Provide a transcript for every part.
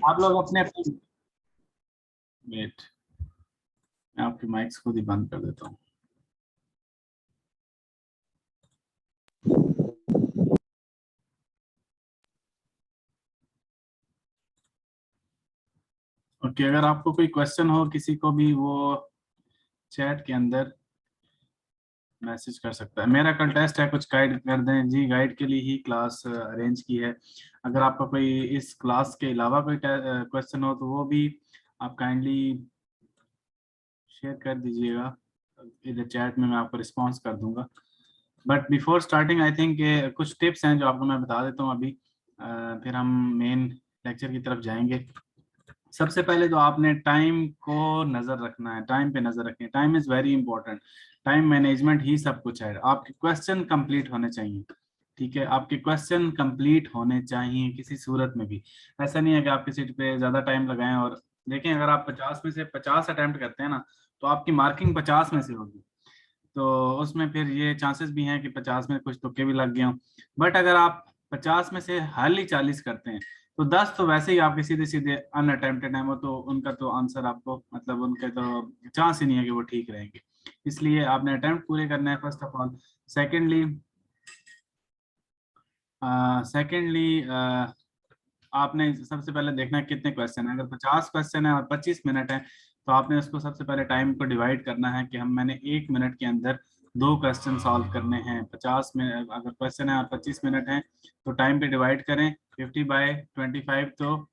आप लोग अपने अपने वेट, मैं आपके माइक्स खुद ही बंद कर देता हूँ। ओके, अगर आपको कोई क्वेश्चन हो किसी को भी, वो चैट के अंदर मैसेज कर सकता है। मेरा कल टेस्ट है, कुछ गाइड कर दें जी। गाइड के लिए ही क्लास अरेंज की है। अगर आपका कोई इस क्लास के अलावा कोई क्वेश्चन हो तो वो भी आप काइंडली शेयर कर दीजिएगा इधर चैट में, मैं आपको रिस्पॉन्स कर दूंगा। But before starting I think कुछ टिप्स हैं जो आपको मैं बता देता हूँ अभी, फिर हम मेन लेक्चर की तरफ जाएंगे। सबसे पहले तो आपने टाइम को नजर रखना है, टाइम पे नजर रखनी है। Time is very important. Time management ही सब कुछ है। आपके क्वेश्चन कंप्लीट होने चाहिए, ठीक है? आपके क्वेश्चन कंप्लीट होने चाहिए किसी सूरत में भी। ऐसा नहीं है कि आप किसी पे ज्यादा टाइम लगाएं। और देखें, अगर आप 50 में से 50 अटेम्प्ट करते हैं ना, तो आपकी मार्किंग 50 में से होगी। तो उसमें फिर ये चांसेस भी हैं कि 50 में कुछ तुक्के भी लग गए हों। बट अगर आप 50 में से हाल ही 40 करते हैं, तो 10 तो वैसे ही आपके सीधे सीधे अनअटेम्प्टेड हैं। वो तो उनका तो आंसर आपको, मतलब उनके तो चांस ही नहीं है कि वो ठीक रहेंगे। इसलिए आपने अटेम्प्ट पूरे करना है first of all. Secondly secondly आपने सबसे पहले देखना है कितने क्वेश्चन है। अगर 50 क्वेश्चन है और 25 मिनट है, तो आपने उसको सबसे पहले टाइम को डिवाइड करना है कि मैंने 1 मिनट के अंदर 2 क्वेश्चन सॉल्व करने हैं। 50 में अगर क्वेश्चन है और 25 मिनट है, तो टाइम पे डिवाइड करें 50/25, तो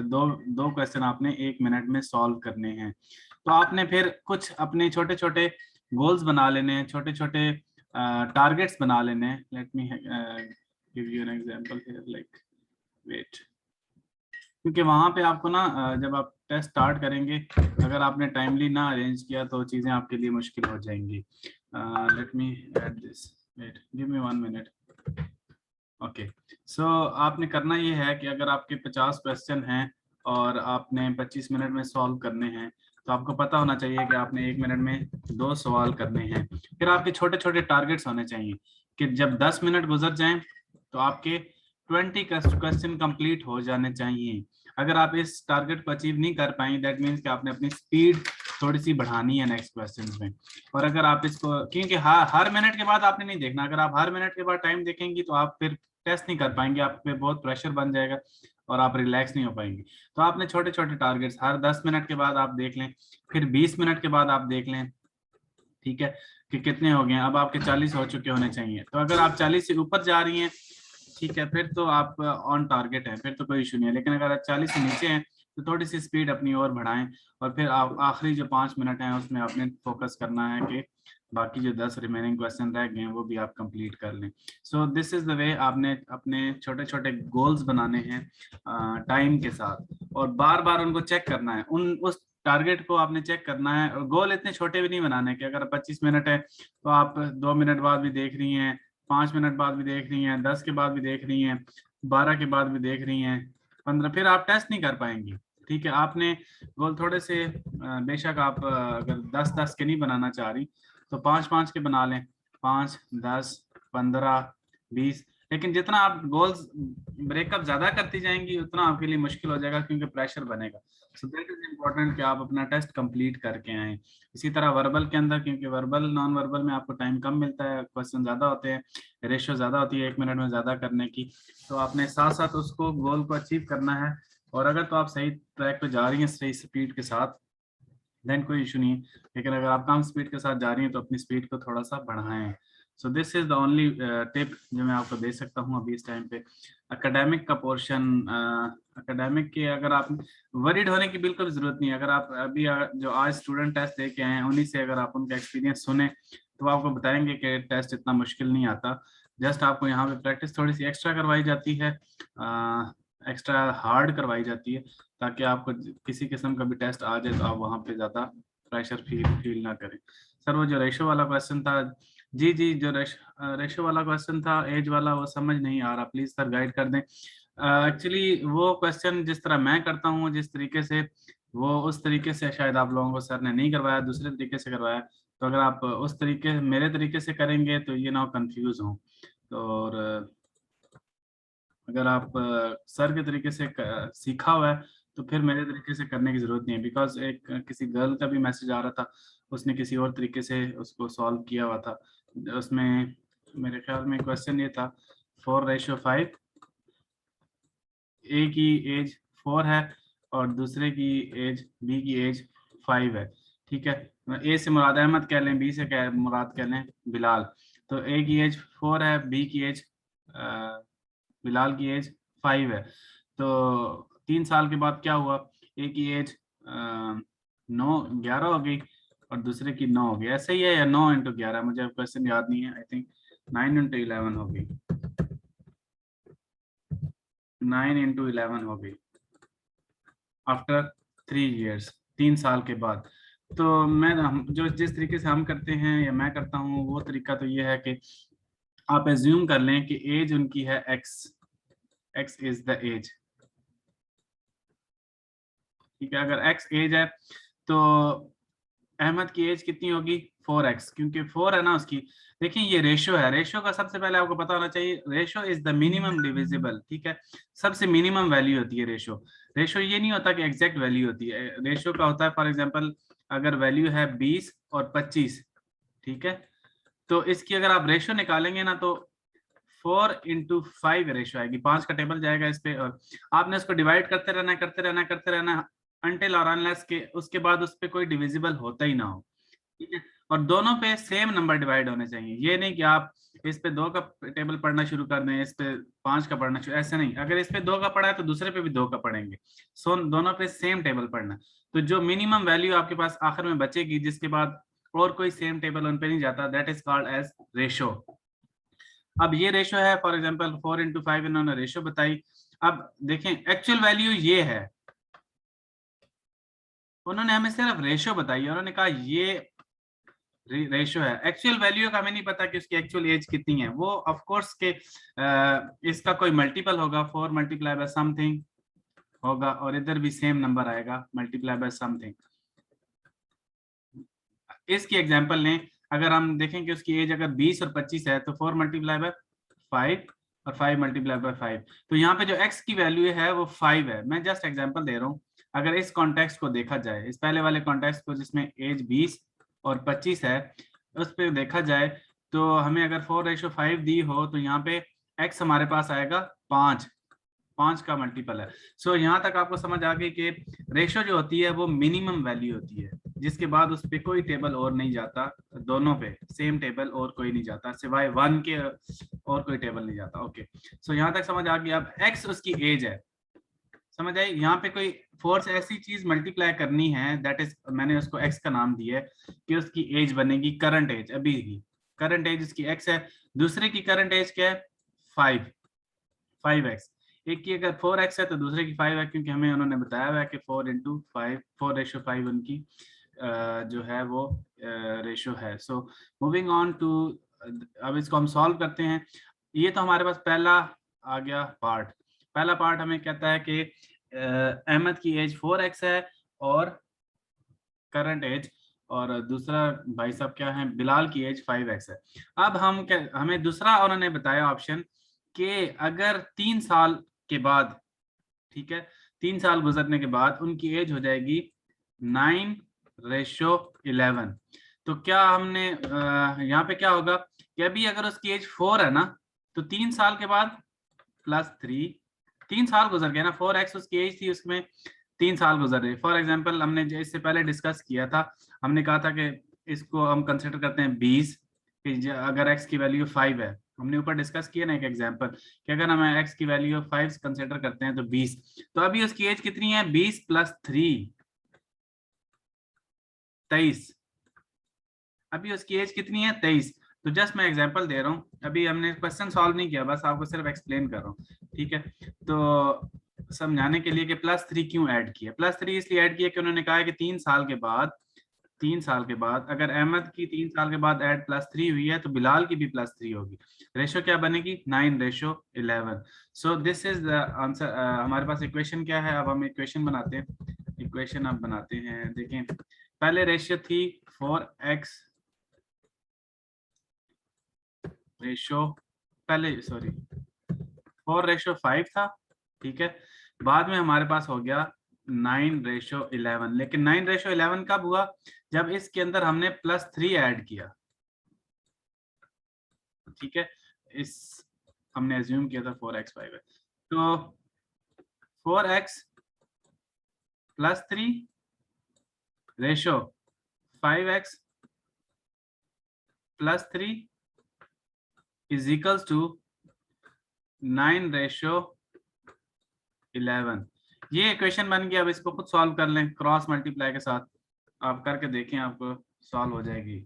दो दो क्वेश्चन आपने 1 मिनट में सॉल्व करने हैं। तो आपने फिर कुछ अपने छोटे छोटे गोल्स बना लेने हैं, छोटे छोटे टारगेट्स बना लेने हैं। Let me give you an example here, like wait. क्योंकि वहां पे आपको ना जब आप टेस्ट स्टार्ट करेंगे, अगर आपने टाइमली ना अरेंज किया तो चीजें आपके लिए मुश्किल हो जाएंगी। Let me add this, wait, give me 1 minute. Okay, so आपने करना ये है कि अगर आपके 50 क्वेश्चन हैं और आपने 25 मिनट में सॉल्व करने हैं, तो आपको पता होना चाहिए कि आपने 1 मिनट में 2 सवाल करने हैं। फिर आपके छोटे छोटे टारगेट्स होने चाहिए कि जब 10 मिनट गुजर जाएं, तो आपके 20 क्वेश्चन कंप्लीट हो जाने चाहिए। अगर आप इस टारगेट को अचीव नहीं कर पाएंगे, दैट मीन्स कि आपने अपनी स्पीड थोड़ी सी बढ़ानी है नेक्स्ट क्वेश्चन में। और अगर आप इसको, क्योंकि हर मिनट के बाद आपने नहीं देखना। अगर आप हर मिनट के बाद टाइम देखेंगी, तो आप फिर टेस्ट नहीं कर पाएंगे, आप पे बहुत प्रेशर बन जाएगा और आप रिलैक्स नहीं हो पाएंगे। तो आपने छोटे छोटे टारगेट्स हर 10 मिनट के बाद आप देख लें, फिर 20 मिनट के बाद आप देख लें, ठीक है, कि कितने हो गए। अब आपके 40 हो चुके होने चाहिए। तो अगर आप 40 से ऊपर जा रही हैं, ठीक है, फिर तो आप ऑन टारगेट है, फिर तो कोई इशू नहीं है। लेकिन अगर आप 40 से नीचे हैं, तो थोड़ी सी स्पीड अपनी और बढ़ाएं। और फिर आप आखिरी जो 5 मिनट हैं उसमें आपने फोकस करना है कि बाकी जो 10 रिमेनिंग क्वेश्चन रह गए हैं वो भी आप कंप्लीट कर लें। सो दिस इज द वे आपने अपने छोटे छोटे गोल्स बनाने हैं टाइम के साथ, और बार बार उनको चेक करना है। उस टारगेट को आपने चेक करना है। और गोल इतने छोटे भी नहीं बनाने कि अगर 25 मिनट है तो आप 2 मिनट बाद भी देख रही हैं, 5 मिनट बाद भी देख रही हैं, 10 के बाद भी देख रही हैं, 12 के बाद भी देख रही हैं, 15, फिर आप टेस्ट नहीं कर पाएंगी। ठीक है, आपने गोल थोड़े से बेशक आप अगर 10-10 के नहीं बनाना चाह रही, तो 5-5 के बना लें। 5, 10, 15, 20। लेकिन जितना आप गोल्स ब्रेकअप ज्यादा करती जाएंगी, उतना आपके लिए मुश्किल हो जाएगा, क्योंकि प्रेशर बनेगा। सो दैट इज इम्पोर्टेंट कि आप अपना टेस्ट कंप्लीट करके आए। इसी तरह वर्बल के अंदर, क्योंकि वर्बल नॉन वर्बल में आपको टाइम कम मिलता है, क्वेश्चन ज्यादा होते हैं, रेशियो ज्यादा होती है 1 मिनट में ज्यादा करने की, तो आपने साथ साथ उसको गोल को अचीव करना है। और अगर तो आप सही ट्रैक पे जा रही हैं, सही स्पीड के साथ, देन कोई इशू नहीं है। लेकिन अगर आप कम स्पीड के साथ जा रही हैं, तो अपनी स्पीड को थोड़ा सा बढ़ाएं। सो this is the only tip जो मैं आपको दे सकता हूँ अभी इस टाइम पे। एकेडमिक का पोर्शन, एकेडमिक के अगर आप वरीड होने की बिल्कुल जरूरत नहीं है। अगर आप अभी जो आज स्टूडेंट टेस्ट दे के आए हैं, उन्हीं से अगर आप उनका एक्सपीरियंस सुने, तो वो आपको बताएंगे कि टेस्ट इतना मुश्किल नहीं आता। जस्ट आपको यहाँ पे प्रैक्टिस थोड़ी सी एक्स्ट्रा करवाई जाती है, एक्स्ट्रा हार्ड करवाई जाती है, ताकि आपको किसी किस्म का भी टेस्ट आ जाए तो आप वहाँ पे ज़्यादा प्रेशर फील ना करें। सर वो जो रेशो वाला क्वेश्चन था, जी जी, जो रेशो वाला क्वेश्चन था एज वाला, वो समझ नहीं आ रहा, प्लीज़ सर गाइड कर दें। एक्चुअली वो क्वेश्चन जिस तरह मैं करता हूँ, जिस तरीके से, वो उस तरीके से शायद आप लोगों को सर ने नहीं करवाया, दूसरे तरीके से करवाया। तो अगर आप उस तरीके मेरे तरीके से करेंगे, तो ये ना कंफ्यूज हो। तो और अगर आप सर के तरीके से सीखा हुआ है तो फिर मेरे तरीके से करने की जरूरत नहीं है, बिकॉज एक किसी गर्ल का भी मैसेज आ रहा था, उसने किसी और तरीके से उसको सॉल्व किया हुआ था। उसमें मेरे ख्याल में क्वेश्चन ये था 4:5, ए की एज 4 है और दूसरे की एज, बी की एज 5 है। ठीक है, ए से मुराद अहमद कह लें, बी से क्या मुराद कह लें बिलाल। तो ए की एज 4 है, बी की एज, बिलाल की एज 5 है। तो 3 साल के बाद क्या हुआ, ए की एज 11 हो गई और दूसरे की 9 हो गई। ऐसे ही है या 9 × 11, मुझे क्वेश्चन याद नहीं है। आई थिंक 9 × 11 हो गई, 9 × 11 हो गई आफ्टर 3 years, 3 साल के बाद। तो मैं जो जिस तरीके से हम करते हैं या मैं करता हूँ, वो तरीका तो ये है कि आप एज्यूम कर लें कि एज उनकी है X, X is the age. ठीक है, अगर एक्स एज है तो अहमद की एज कितनी होगी, 4x, क्योंकि 4 है ना उसकी। देखिए ये रेशो है, रेशो का सबसे पहले आपको पता होना चाहिए, ratio is the minimum divisible. ठीक है, सबसे मिनिमम वैल्यू होती है रेशो। रेशो ये नहीं होता कि एग्जैक्ट वैल्यू होती है, रेशो का होता है फॉर एग्जांपल अगर वैल्यू है 20 और 25, ठीक है, तो इसकी अगर आप रेशो निकालेंगे ना तो 4 × 5 रेशो आएगी, 5 का टेबल जाएगा इस पे, और आपने इसको डिवाइड करते रहना करते रहना करते रहना अनटिल और अनलेस के उसके बाद उस पे कोई डिविजिबल होता ही ना हो। ठीक है, और दोनों पे सेम नंबर डिवाइड होने चाहिए। ये नहीं कि आप इस पे 2 का टेबल पढ़ना शुरू कर दें, इस पे 5 का पढ़ना शुरू, ऐसे नहीं। अगर इस पे 2 का पढ़ा है तो दूसरे पे भी 2 का पढ़ेंगे। सो दोनों पे सेम टेबल पढ़ना। तो जो मिनिमम वैल्यू आपके पास आखिर में बचेगी, जिसके बाद और कोई सेम टेबल उन पे नहीं जाता, that is called age ratio. अब ये रेशो है, फॉर एग्जांपल 4 × 5 इन्होंने रेशो बताई। अब देखें एक्चुअल वैल्यू ये है, उन्होंने हमें सिर्फ रेशो बताई, उन्होंने कहा ये रेशो है। एक्चुअल वैल्यू का हमें नहीं पता कि उसकी एक्चुअल एज कितनी है। वो ऑफ कोर्स के इसका कोई मल्टीपल होगा, 4 मल्टीप्लाई बाय समथिंग होगा, और इधर भी सेम नंबर आएगा मल्टीप्लाई बाय समथिंग। इसकी एग्जांपल लें, अगर हम देखें कि उसकी एज अगर 20 और 25 है तो 4 मल्टीप्लाई बाय 5 और 5 मल्टीप्लाई बाय 5, तो यहाँ पे जो x की वैल्यू है वो 5 है। मैं जस्ट एग्जांपल दे रहा हूँ। अगर इस कॉन्टेक्स्ट को देखा जाए, इस पहले वाले कॉन्टेक्स्ट को जिसमें एज 20 और 25 है, उस पर देखा जाए तो हमें अगर 4:5 दी हो तो यहाँ पे x हमारे पास आएगा 5, 5 का मल्टीपल है। सो यहाँ तक आपको समझ आ गई कि रेशो जो होती है वो मिनिमम वैल्यू होती है, जिसके बाद उस पर कोई टेबल और नहीं जाता, दोनों पे सेम टेबल और कोई नहीं जाता, सिवाय 1 के और कोई टेबल नहीं जाता। ओके, सो यहाँ तक समझ आ गई। अब x उसकी एज है, समझ आई। यहाँ पे कोई फोर्स ऐसी चीज मल्टीप्लाई करनी है, दैट इज मैंने उसको x का नाम दिया है कि उसकी एज बनेगी करंट एज, अभी की करंट एज उसकी x है, दूसरे की करंट एज क्या है 5x। एक की अगर 4x है तो दूसरे की 5 है, क्योंकि हमें उन्होंने बताया हुआ है कि 4 × 5, 4:5 उनकी जो है वो रेशो है। सो मूविंग ऑन टू, अब इसको हम सॉल्व करते हैं। ये तो हमारे पास पहला आ गया पार्ट। पहला पार्ट हमें कहता है कि अहमद की एज 4x है और करंट एज, और दूसरा भाई साहब क्या है, बिलाल की एज 5x है। अब हम क्या, हमें दूसरा उन्होंने बताया ऑप्शन कि अगर 3 साल के बाद, ठीक है, 3 साल गुजरने के बाद उनकी एज हो जाएगी 9:11। तो क्या हमने यहाँ पे क्या होगा कि अभी अगर उसकी एज 4 है ना, तो 3 साल के बाद +3, 3 साल गुजर गए ना, 4x उसकी एज थी, उसमें 3 साल गुजर रहे। फॉर एग्जाम्पल हमने जो इससे पहले डिस्कस किया था, हमने कहा था कि इसको हम कंसिडर करते हैं 20, अगर x की वैल्यू 5 है। हमने ऊपर डिस्कस किया ना एक एग्जांपल कि अगर हम x की वैल्यू 5 कंसिडर करते हैं तो 20, तो अभी उसकी एज कितनी है, 20 + 3 23। अभी उसकी एज कितनी है 23। तो जस्ट मैं एग्जांपल दे रहा हूँ, अभी हमने क्वेश्चन सॉल्व नहीं किया, बस आपको सिर्फ एक्सप्लेन कर रहा हूँ। ठीक है, तो समझाने के लिए कि +3 क्यों ऐड किया। +3 इसलिए ऐड किया कि उन्होंने कहा है कि 3 साल के बाद, 3 साल के बाद अगर अहमद की 3 साल के बाद ऐड +3 हुई है तो बिलाल की भी +3 होगी। रेशो क्या बनेगी, 9:11। सो दिस इज द आंसर। हमारे पास इक्वेशन क्या है, अब हम इक्वेशन बनाते हैं। इक्वेशन अब बनाते हैं, देखें पहले रेशियो थी 4x रेशो, पहले सॉरी 4:5 था, ठीक है। बाद में हमारे पास हो गया 9:11, लेकिन 9:11 कब हुआ? जब इसके अंदर हमने +3 ऐड किया, ठीक है। इस हमने एज्यूम किया था 4x 5 है, तो 4x +3 ratio 5x +3 is equals to 9:11। ये इक्वेशन बन गया। अब इसको खुद सॉल्व कर लें क्रॉस मल्टीप्लाई के साथ। आप करके देखें, आपको सॉल्व हो जाएगी।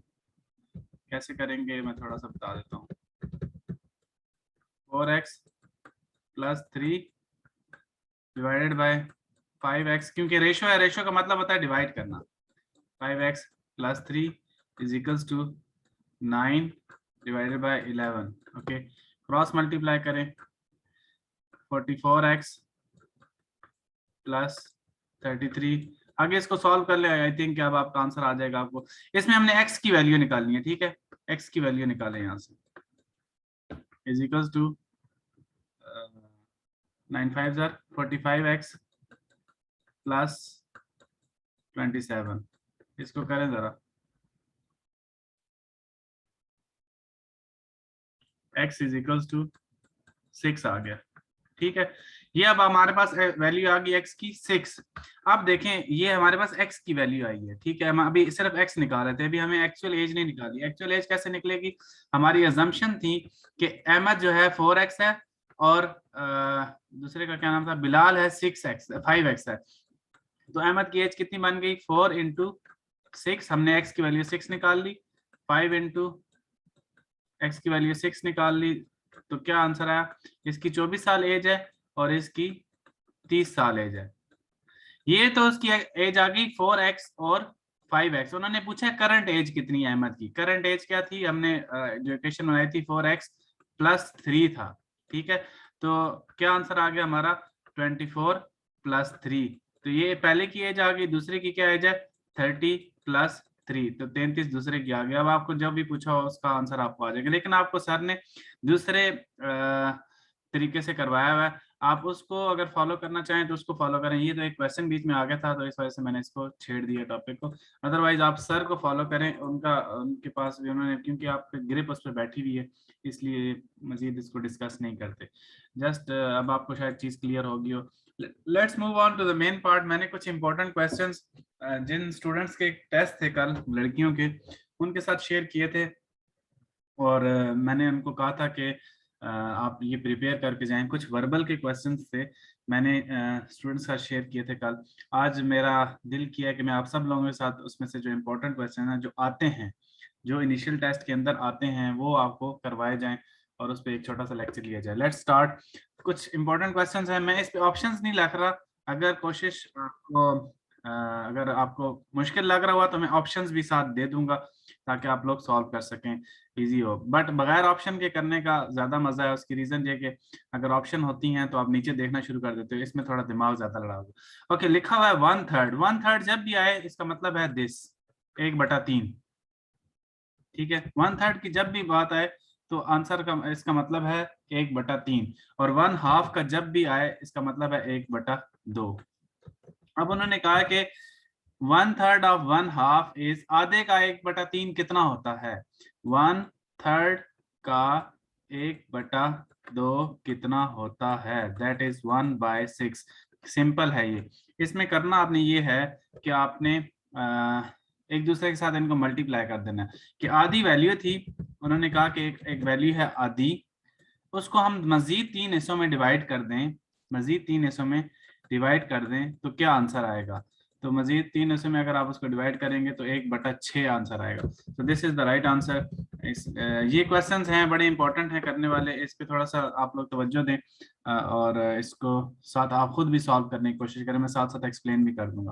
कैसे करेंगे मैं थोड़ा सा बता देता हूँ। 4x +3 डिवाइडेड बाय 5x, क्योंकि रेशो है, रेशो का मतलब होता है डिवाइड करना। 5x +3 is equals to 9 divided by 11। Okay, cross multiply करें। 44x +33। आगे इसको सॉल्व कर ले, आई थिंक अब आपका आंसर आ जाएगा आपको। इसमें हमने x की वैल्यू निकालनी है, ठीक है। x की वैल्यू निकालें यहाँ से, इज इक्वल्स टू 9 5 45x +27। इसको करें जरा, x इज इक्वल्स टू 6 आ गया, ठीक है। ये अब हमारे पास वैल्यू आ गई x की 6। अब देखें, ये हमारे पास x की वैल्यू आई है, ठीक है। हम अभी सिर्फ x निकाल रहे थे, अभी हमें एक्चुअल एज नहीं निकाली। एक्चुअल एज कैसे निकलेगी? हमारी अजम्पशन थी कि अहमद जो है 4x है और दूसरे का क्या नाम था, बिलाल है 5x है। तो अहमद की एज कितनी बन गई? 4 × 6। हमने x की वैल्यू 6 निकाल ली, 5 × x की वैल्यू 6 निकाल ली, तो क्या आंसर आया? इसकी 24 साल एज है और इसकी 30 साल एज है। ये तो उसकी एज आ गई 4x और 5x। उन्होंने पूछा करंट एज कितनी है अहमद की। करंट एज क्या थी? हमने जो इक्वेशन बनाई थी 4x +3 था, ठीक है। तो क्या आंसर आ गया हमारा? 24 + 3। तो ये पहले की एज आ गई, दूसरे की क्या एज है? 30 + 3, तो 33 दूसरे की आ गया। अब आपको जब भी पूछा हो उसका आंसर आपको आ जाएगा, लेकिन आपको सर ने दूसरे तरीके से करवाया हुआ है। आप उसको अगर फॉलो करना चाहें तो उसको फॉलो करें। ये तो एक क्वेश्चन बीच में आ गया था, तो इस वजह से मैंने इसको छेड़ दिया टॉपिक को। अदरवाइज आप सर को फॉलो करें, उनके पास भी उन्होंने, क्योंकि आपकी ग्रिप उस पर बैठी हुई है, इसलिए मजीद इसको डिस्कस नहीं करते। जस्ट अब आपको शायद चीज़ क्लियर होगी हो। Let's move on to the main part. मैंने कुछ इंपॉर्टेंट क्वेश्चंस जिन स्टूडेंट्स के टेस्ट थे कल लड़कियों के, उनके साथ शेयर किए थे, और मैंने उनको कहा था कि आप ये प्रिपेयर करके जाएं। कुछ वर्बल के क्वेश्चंस थे, मैंने स्टूडेंट्स के साथ शेयर किए थे कल। आज मेरा दिल किया कि मैं आप सब लोगों के साथ उसमें से जो इम्पोर्टेंट क्वेश्चन हैं, जो आते हैं, जो इनिशियल टेस्ट के अंदर आते हैं, वो आपको करवाए जाएं और उस पर एक छोटा सा लेक्चर लिया जाए। Let's start. कुछ इंपॉर्टेंट क्वेश्चंस हैं, मैं इस पे ऑप्शंस नहीं लिख रहा। अगर कोशिश आपको अगर आपको मुश्किल लग रहा हुआ तो मैं ऑप्शंस भी साथ दे दूंगा, ताकि आप लोग सॉल्व कर सकें, इजी हो। बट बगैर ऑप्शन के करने का ज्यादा मजा है। उसकी रीजन ये कि अगर ऑप्शन होती हैं तो आप नीचे देखना शुरू कर देते हो, इसमें थोड़ा दिमाग ज्यादा लड़ाओगे। ओके, लिखा हुआ है 1/3। 1/3 जब भी आए इसका मतलब है दिस, 1/3, ठीक है। 1/3 की जब भी बात आए तो आंसर का इसका मतलब है 1/3, और 1/2 का जब भी आए इसका मतलब है 1/2। अब उन्होंने कहा कि 1/3 ऑफ 1/2 इज, आधे का 1/3 कितना होता है? 1/3 का 1/2 कितना होता है? That is 1/6। सिंपल है ये। इसमें करना आपने ये है कि आपने एक दूसरे के साथ इनको मल्टीप्लाई कर देना है। कि आधी वैल्यू थी, उन्होंने कहा कि एक वैल्यू है आधी, उसको हम मजीद 3 हिस्सों में डिवाइड कर दें, मजीद 3 हिस्सों में डिवाइड कर दें, तो क्या आंसर आएगा? तो मजीद 3 हिस्सों में अगर आप उसको डिवाइड करेंगे तो 1/6 आंसर आएगा। तो this is the right answer. ये क्वेश्चंस हैं, बड़े इंपॉर्टेंट हैं करने वाले। इस पे थोड़ा सा आप लोग तवज्जो दें, और इसको साथ आप खुद भी सॉल्व करने की कोशिश करें। मैं साथ साथ एक्सप्लेन भी कर दूंगा।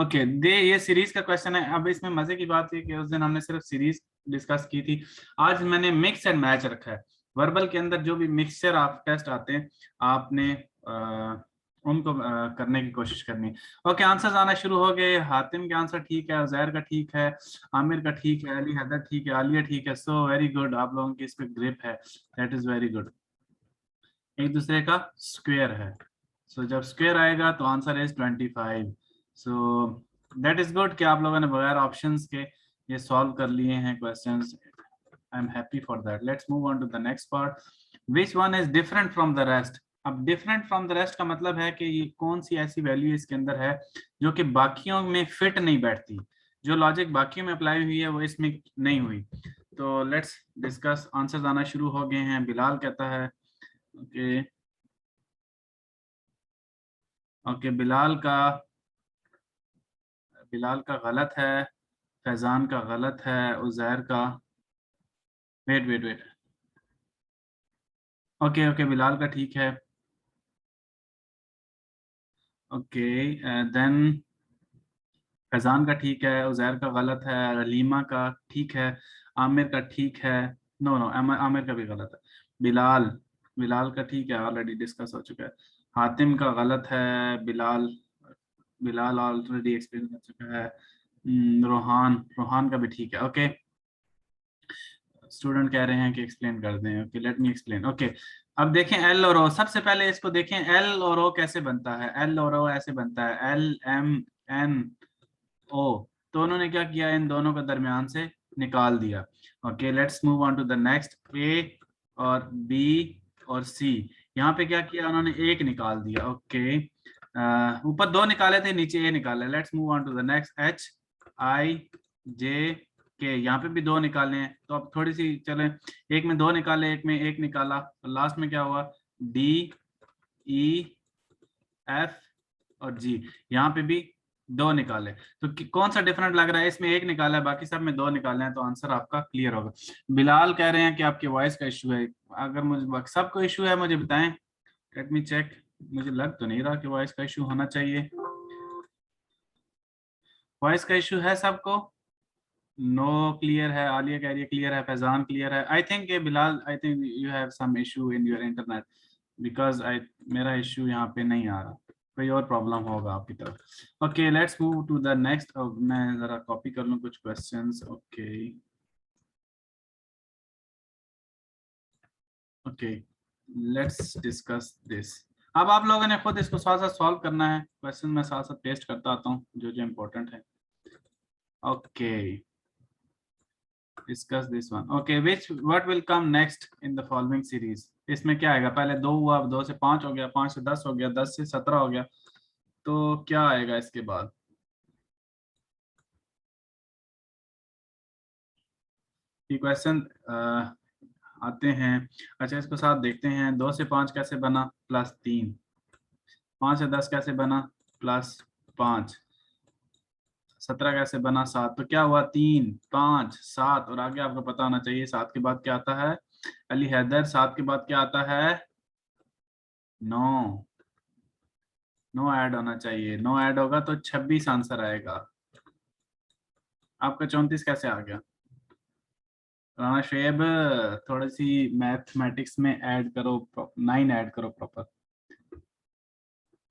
ओके, ये सीरीज का क्वेश्चन है। अब इसमें मजे की बात है कि उस दिन हमने सिर्फ सीरीज डिस्कस की थी, आज मैंने मिक्स एंड मैच रखा है। वर्बल के अंदर जो भी मिक्सचर आप टेस्ट आते हैं, आपने उनको करने की कोशिश करनी है। ओके, आंसर्स आना शुरू हो गए। हातिम के आंसर ठीक है, उजैर का ठीक है, आमिर का ठीक है, अली हैदर ठीक है, आलिया ठीक है। सो वेरी गुड, आप लोगों की इस पे ग्रिप है, दैट इज वेरी गुड। एक दूसरे का स्क्वायर है। सो जब स्क्वायर आएगा तो answer is 25। So that is good कि आप लोगों ने बगैर ऑप्शंस के ये सॉल्व कर लिए हैं questions. I am happy for that. Let's move on to the next part. Which one is different from the rest. अब डिफरेंट फ्रॉम द रेस्ट का मतलब है कि ये कौन सी ऐसी वैल्यू इसके अंदर है जो कि बाकियों में फिट नहीं बैठती, जो लॉजिक बाकियों में अप्लाई हुई है वो इसमें नहीं हुई। तो लेट्स डिस्कस। आंसर्स आना शुरू हो गए हैं। बिलाल कहता है ओके ओके बिलाल का गलत है, फैजान का गलत है, उजैर का wait wait wait okay okay Bilal का ठीक है। ओके देन फैजान का ठीक है, उजैर का गलत है, रलीमा का ठीक है, आमिर का ठीक है। नो नो आमिर का भी गलत है। बिलाल बिलाल का ठीक है, ऑलरेडी डिस्कस हो चुका है। हातिम का गलत है। बिलाल बिलाल ऑलरेडी एक्सप्लेन कर चुका है। रोहान रोहान का भी ठीक है। ओके स्टूडेंट कह रहे हैं कि एक्सप्लेन कर दें। ओके लेट मी एक्सप्लेन। ओके अब देखें एल और ओ। सबसे पहले इसको देखें एल और ओ कैसे बनता है। एल और ओ ऐसे बनता है एल एम एन ओ। तो उन्होंने क्या किया, इन दोनों के दरमियान से निकाल दिया। Okay let's move on to the next. A और बी और सी, यहाँ पे क्या किया उन्होंने, एक निकाल दिया। ओके ऊपर दो निकाले थे, नीचे ए निकाले। Let's move on to the next. H I J K, यहाँ पे भी दो निकाले हैं। तो अब थोड़ी सी चले, एक में दो निकाले, एक में एक निकाला, तो लास्ट में क्या हुआ, डी ई एफ और जी। यहाँ पे भी दो निकाले। तो कौन सा डिफरेंट लग रहा है, इसमें एक निकाला है, बाकी सब में दो निकाले हैं, तो आंसर आपका क्लियर होगा। बिलाल कह रहे हैं कि आपके वॉइस का इशू है। अगर मुझे सबको इशू है मुझे बताएं। Let me check. मुझे लग तो नहीं रहा कि वॉइस का इशू होना चाहिए। वॉइस का इशू है सबको। नो क्लियर है। आलिया कह रही है क्लियर है, फैजान क्लियर है। I think Bilal, I think you have some issue in your internet, because I मेरा इशू यहाँ पे नहीं आ रहा। कोई और प्रॉब्लम होगा आपकी तरफ। Okay let's move to the next. मैं जरा कॉपी कर लूँ कुछ questions. Okay okay let's discuss this. अब आप लोगों ने खुद इसको साथ साथ सॉल्व करना है। क्वेश्चन मैं साथ साथ पेस्ट करता आता हूँ जो जो इम्पोर्टेंट है। Okay discuss this one. Okay, which what will come next in the following series? इसमें क्या आएगा, पहले दो हुआ, अब दो से पांच हो गया, पांच से 10 हो गया, 10 से 17 हो गया। तो क्या आएगा इसके बाद? ये क्वेश्चन आते हैं। अच्छा इसको साथ देखते हैं। दो से पांच कैसे बना, +3। पांच से 10 कैसे बना, +5। 17 कैसे बना, 7। तो क्या हुआ, 3 5 7, और आगे आपको पता होना चाहिए 7 के बाद क्या आता है, अली हैदर। 7 के बाद क्या आता है, 9। 9 ऐड होना चाहिए। 9 ऐड होगा तो 26 आंसर आएगा। आपका 34 कैसे आ गया? राना शेब, थोड़ी सी मैथमेटिक्स में ऐड करो, 9 ऐड करो प्रॉपर।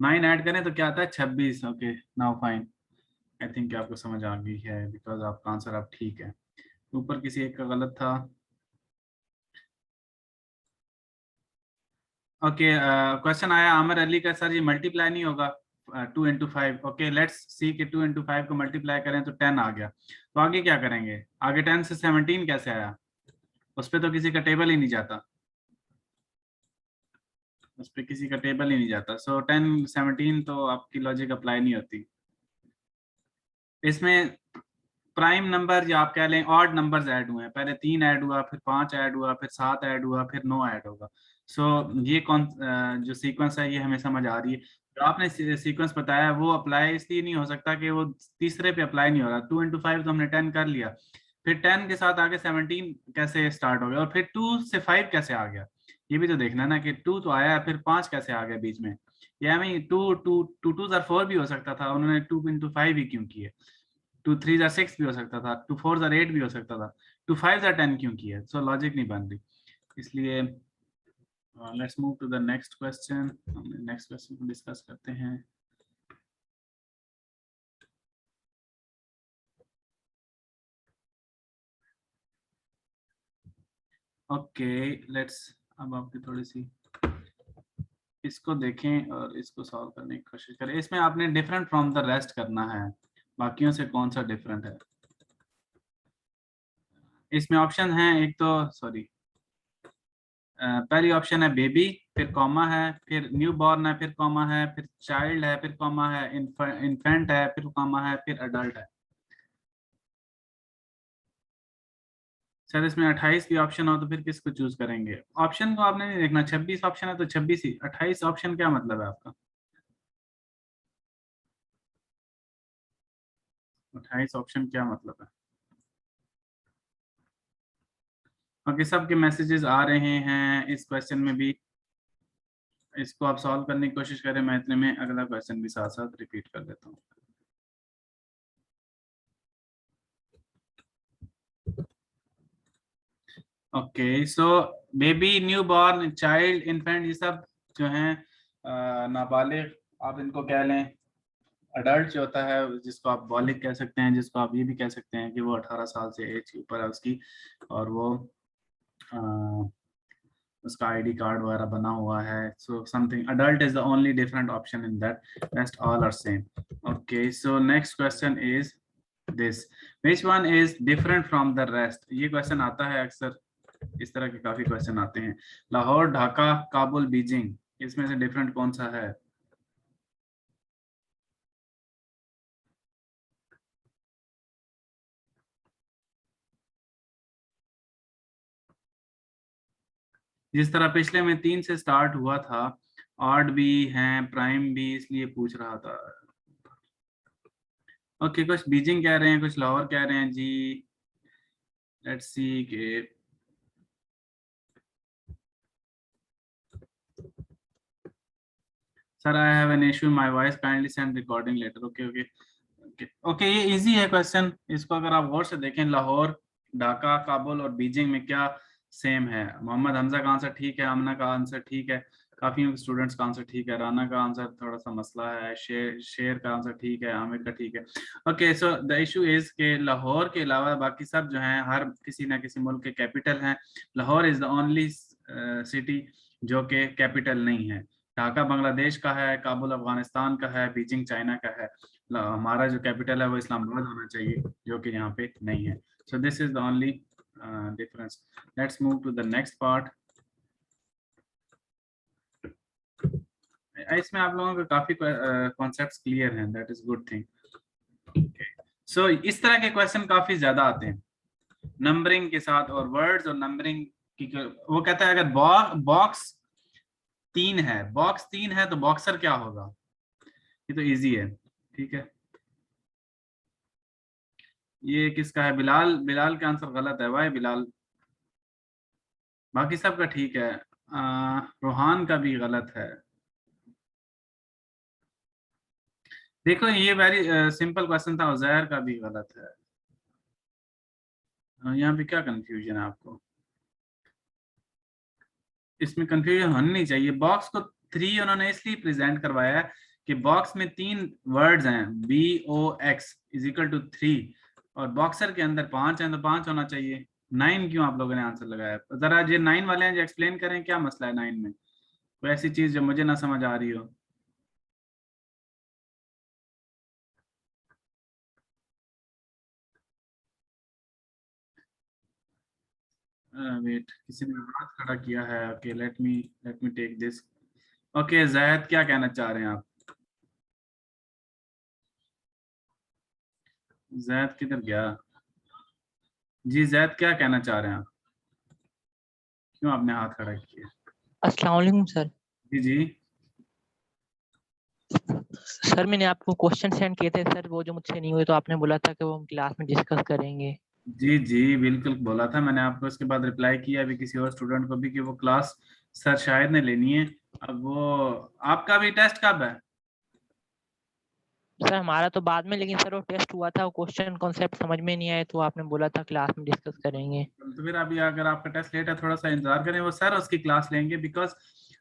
9 ऐड करें तो क्या आता है, 26। Okay now fine. I think आपको समझ आ गई है, बिकॉज आपका आंसर अब ठीक है। ऊपर किसी एक का गलत था। ओके क्वेश्चन आया आमिर अली का, सर ये मल्टीप्लाई नहीं होगा 2 into 5। ओके लेट्स सी कि 2 into 5 को मल्टीप्लाई करें तो 10 आ गया। तो आगे क्या करेंगे, आगे 10 से 17 कैसे आया, उस पर तो किसी का टेबल ही नहीं जाता, उस पर किसी का टेबल ही नहीं जाता। सो 10 17 तो आपकी लॉजिक अप्लाई नहीं होती। इसमें प्राइम नंबर या आप कह लें ऑड नंबर्स ऐड हुए हैं। पहले 3 ऐड हुआ, फिर 5 ऐड हुआ, फिर 7 ऐड हुआ, फिर 9 ऐड होगा। सो ये कौन जो सीक्वेंस है ये हमें समझ आ रही है। जो आपने सीक्वेंस बताया वो अप्लाई इसलिए नहीं हो सकता कि वो तीसरे पे अप्लाई नहीं हो रहा। 2 into 5 तो हमने 10 कर लिया, फिर 10 के साथ आगे 17 कैसे स्टार्ट हो गया, और फिर 2 से 5 कैसे आ गया, ये भी तो देखना ना कि 2 तो आया, फिर 5 कैसे आ गया बीच में। या मैं 2 2 2 4 भी हो सकता था, उन्होंने 2 into 5 ही क्यों किए। 2 3 6 भी हो सकता था, 2 4 8 भी हो सकता था, 2 5 10 क्यों किया। सो लॉजिक नहीं बन रही, इसलिए let's move to the next question. हम नेक्स्ट क्वेश्चन को डिस्कस करते हैं। ओके लेट्स, अब आपकी थोड़ी सी इसको देखें और इसको सॉल्व करने की कोशिश करें। इसमें आपने डिफरेंट फ्रॉम द रेस्ट करना है, बाकियों से कौन सा डिफरेंट है। इसमें ऑप्शन है, एक तो सॉरी पहली ऑप्शन है बेबी, फिर कॉमा है, फिर न्यू बॉर्न है, फिर कॉमा है, फिर चाइल्ड है, फिर कॉमा है, इन्फेंट है, फिर कॉमा है, फिर अडल्ट है। सर इसमें 28 भी ऑप्शन हो तो फिर किसको चूज करेंगे? ऑप्शन को आपने नहीं देखना, 26 ऑप्शन है तो 26 ही, 28 ऑप्शन क्या मतलब है आपका? 28 ऑप्शन क्या मतलब है? ओके, सबके मैसेजेस आ रहे हैं इस क्वेश्चन में भी। इसको आप सॉल्व करने की कोशिश करें, मैं इतने में अगला क्वेश्चन भी साथ साथ रिपीट कर देता हूँ। Okay, so baby, new born, child, infant, ये सब जो हैं नाबालिग आप इनको कह लें। अडल्ट जो होता है जिसको आप बालिग कह सकते हैं, जिसको आप ये भी कह सकते हैं कि वो 18 साल से एज के ऊपर है उसकी, और वो उसका आईडी कार्ड वगैरह बना हुआ है। So something adult is the only different option in that, rest all are same. Okay, so next question is this, which one is different from the rest. ये क्वेश्चन आता है अक्सर, इस तरह के काफी क्वेश्चन आते हैं। लाहौर, ढाका, काबुल, बीजिंग, इसमें से डिफरेंट कौन सा है? जिस तरह पिछले में 3 से स्टार्ट हुआ था, ऑड भी हैं, प्राइम भी, इसलिए पूछ रहा था। ओके, कुछ बीजिंग कह रहे हैं, कुछ लाहौर कह रहे हैं जी। लेट्स सी के sir, I have an issue my voice, kindly send recording later. Okay okay okay okay, ये इजी है क्वेश्चन, इसको अगर आप गौर से देखें, लाहौर, ढाका, काबुल और बीजिंग में क्या सेम है? मोहम्मद हमजा का आंसर ठीक है, आमना का आंसर ठीक है, काफी स्टूडेंट्स का आंसर ठीक है, राना का आंसर थोड़ा सा मसला है, शेर का आंसर ठीक है, आमिर का ठीक है। Okay, so the issue is के लाहौर के अलावा बाकी सब जो हैं हर किसी ना किसी मुल्क के कैपिटल हैं। Lahore is the only city जो कि कैपिटल नहीं है। ढाका बांग्लादेश का है, काबुल अफगानिस्तान का है, बीजिंग चाइना का है। हमारा जो कैपिटल है वो इस्लामाबाद होना चाहिए, जो कि यहाँ पे नहीं है। So this is the only difference. Let's move to the next part. इसमें आप लोगों को काफी कॉन्सेप्ट्स क्लियर हैं, that is good thing. So इस तरह के क्वेश्चन काफी ज्यादा आते हैं नंबरिंग के साथ, और वर्ड्स और नंबरिंग की। वो कहता है अगर बॉक्स 3 है, बॉक्स 3 है तो बॉक्सर क्या होगा? ये तो इजी है, ठीक है। ये किसका है? बिलाल, बिलाल का आंसर गलत है भाई, बिलाल। बाकी सबका ठीक है। रोहान का भी गलत है। देखो ये वेरी सिंपल क्वेश्चन था, उजैर का भी गलत है। यहाँ पे क्या कंफ्यूजन है आपको? इसमें कंफ्यूजन होनी नहीं चाहिए। बॉक्स को 3 उन्होंने इसलिए प्रेजेंट करवाया है कि बॉक्स में 3 वर्ड्स हैं, BOX इज इक्वल टू 3, और बॉक्सर के अंदर 5 हैं तो 5 होना चाहिए। 9 क्यों आप लोगों ने आंसर लगाया? जरा ये 9 वाले हैं जो एक्सप्लेन करें क्या मसला है 9 में, कोई ऐसी चीज जो मुझे ना समझ आ रही हो। वेट, किसी ने हाथ खड़ा किया है। Okay, let me take this. Okay, Zaid क्या कहना चाह रहे हैं आप? जैद किधर गया? जी जैद, क्या कहना चाह रहे हैं आप? क्यों आपने हाथ खड़ा किया? अस्सलाम वालेकुम सर। जी जी। सर मैंने आपको क्वेश्चन सेंड किए थे सर, वो जो मुझसे नहीं हुए तो आपने बोला था कि वो हम क्लास में डिस्कस करेंगे। जी जी बिल्कुल बोला था मैंने आपको, इसके बाद रिप्लाई किया अभी किसी और स्टूडेंट को भी कि वो क्लास सर शायद ने लेनी है। अब वो आपका भी टेस्ट कब है? सर हमारा तो बाद में, लेकिन सर वो टेस्ट हुआ था, वो क्वेश्चन कॉन्सेप्ट समझ में नहीं आए तो आपने बोला था क्लास में डिस्कस करेंगे। तो फिर अभी अगर आपका टेस्ट लेट है थोड़ा सा इंतजार करें, वो सर उसकी क्लास लेंगे, बिकॉज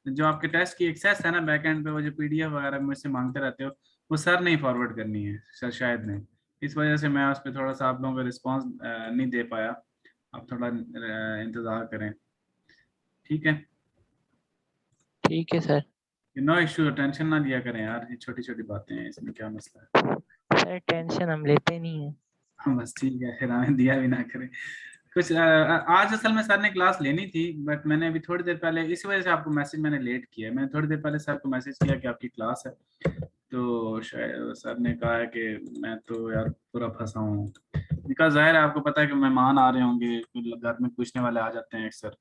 जो आपके टेस्ट की एक्सेस है ना बैकएंड पे, वो जो PDF वगैरह मुझसे मांगते रहते हो, वो सर नहीं फॉरवर्ड करनी है, सर शायद नहीं। इस वजह से मैं उस पर थोड़ा सा आप लोगों को रिस्पॉन्स नहीं दे पाया। आप थोड़ा इंतजार करें, ठीक है। ठीक है सर। नो इशू, टेंशन ना लिया करें यार, ये छोटी छोटी बातें हैं, इसमें क्या मसला है। सर टेंशन हम लेते नहीं है। हाँ बस ठीक है, फिर हमें दिया भी ना करें कुछ। आज असल में सर ने क्लास लेनी थी, बट मैंने अभी थोड़ी देर पहले, इसी वजह से आपको मैसेज मैंने लेट किया है। मैंने थोड़ी देर पहले सर को मैसेज किया कि आपकी क्लास है, तो शायद सर ने कहा है कि मैं तो यार पूरा फंसा हूँ, बिकॉज जाहिर है आपको पता है कि मेहमान आ रहे होंगे, घर में पूछने वाले आ जाते हैं अक्सर,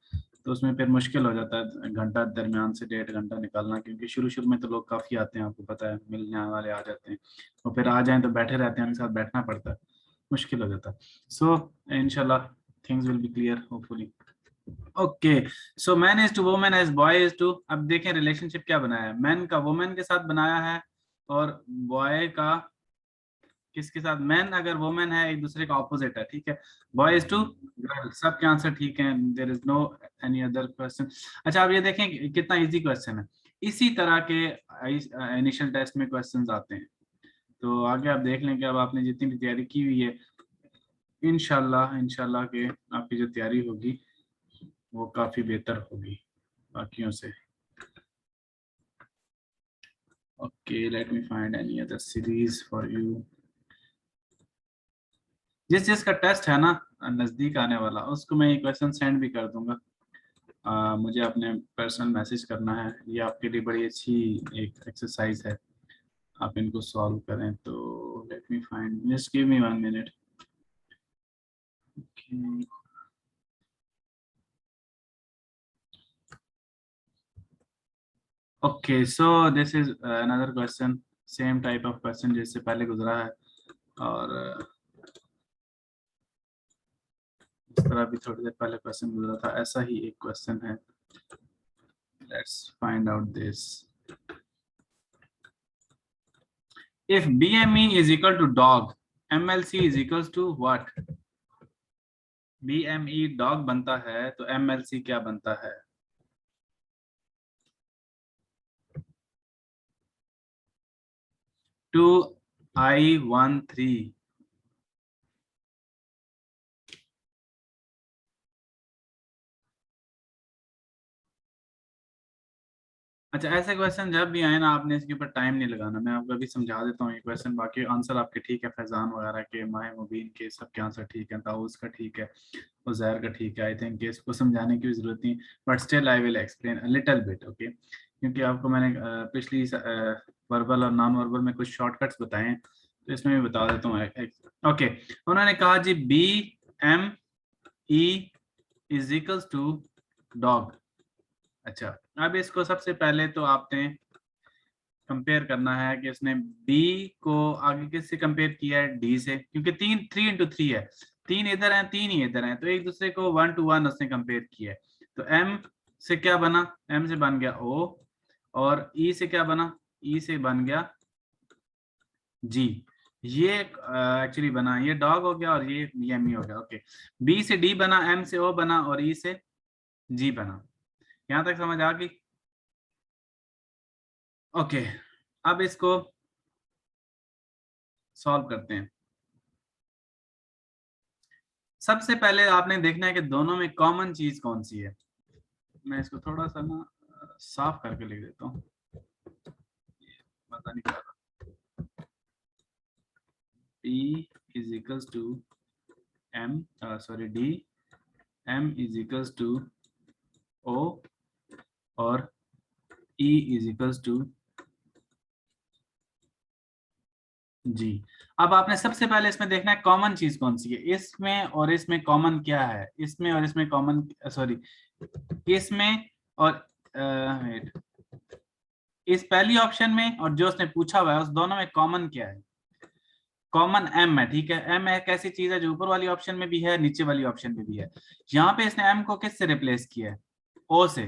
तो उसमें फिर मुश्किल हो जाता है घंटा दरमियान से 1.5 घंटा निकालना, क्योंकि शुरू शुरू में तो लोग काफ़ी आते हैं, आपको पता है मिलने वाले आ जाते हैं, और फिर आ जाएं तो बैठे रहते हैं, उनके साथ बैठना पड़ता है, मुश्किल हो जाता है। सो इंशाल्लाह things will be clear hopefully. Okay, so man is to women as boy is to, अब देखें रिलेशनशिप क्या बनाया है, मैन का वुमेन के साथ बनाया है, और बॉय का किसके साथ, मैन अगर वुमेन है एक दूसरे का ऑपोजिट है, ठीक है, बॉय इज टू गर्ल, सबके आंसर ठीक है, there is no any other question. अच्छा अब ये देखें कितना इजी क्वेश्चन है, इसी तरह के इनिशियल टेस्ट में क्वेश्चंस आते हैं, तो आगे आप देख लें कि अब आपने जितनी भी तैयारी की हुई है, इंशाल्लाह इंशाल्लाह के आपकी जो तैयारी होगी वो काफी बेहतर होगी बाकियों से। Okay, let me find any other series for you. जिस जिसका टेस्ट है ना नजदीक आने वाला, उसको मैं ये क्वेश्चन सेंड भी कर दूंगा, मुझे अपने पर्सनल मैसेज करना है, ये आपके लिए बड़ी अच्छी एक एक्सरसाइज है, आप इनको सॉल्व करें। तो late me find, just give me 1 minute. Okay, so this is another question, same type of question जिससे पहले गुजरा है, और इस तरह भी थोड़ी देर पहले क्वेश्चन गुजरा था, ऐसा ही एक क्वेश्चन है। Let's find out this. If BME is equal to dog, MLC is equals to what? BME dog बनता है तो MLC क्या बनता है? 2I13। अच्छा ऐसे क्वेश्चन जब भी आए ना, आपने इसके ऊपर टाइम नहीं लगाना, मैं आपको अभी समझा देता हूँ ये क्वेश्चन, बाकी आंसर आपके ठीक है, फैजान वगैरह के, माहे मुबीन के, सबके आंसर ठीक है, दाऊस का ठीक है, उजैर का ठीक है। आई थिंक इसको समझाने की जरूरत नहीं, but still I will explain a little bit, okay, क्योंकि आपको मैंने पिछली वर्बल और नॉन वर्बल में कुछ शॉर्टकट्स बताए हैं, तो इसमें भी बता देता हूँ। ओके, उन्होंने कहा जी BME is equals to dog. अच्छा अब इसको सबसे पहले तो आपने कंपेयर करना है कि उसने B को आगे किससे कंपेयर किया है, D से, क्योंकि 3 है, 3 इधर हैं 3 ही इधर हैं, तो एक दूसरे को 1 to 1 उसने कंपेयर किया है। तो M से क्या बना, M से बन गया O, और E से क्या बना, E से बन गया G। ये एक्चुअली बना, ये डॉग हो गया और ये BME हो गया। ओके, B से D बना, M से O बना, और E से G बना। यहां तक समझ आ गई? ओके, अब इसको सॉल्व करते हैं। सबसे पहले आपने देखना है कि दोनों में कॉमन चीज कौन सी है। मैं इसको थोड़ा सा ना साफ करके लिख देता हूँ, पता नहीं क्या। P is equals to M, sorry D, M is equals to O, और E is equals to G। अब आपने सबसे पहले इसमें देखना है कॉमन चीज कौन सी है, इसमें और इसमें कॉमन क्या है, इसमें और इसमें कॉमन, सॉरी इसमें और वेट, इस पहली ऑप्शन में और जो उसने पूछा हुआ है उस दोनों में कॉमन क्या है, कॉमन M है, ठीक है। M एक ऐसी चीज है जो ऊपर वाली ऑप्शन में भी है, नीचे वाली ऑप्शन में भी है। यहाँ पे इसने M को किससे रिप्लेस किया है, O से।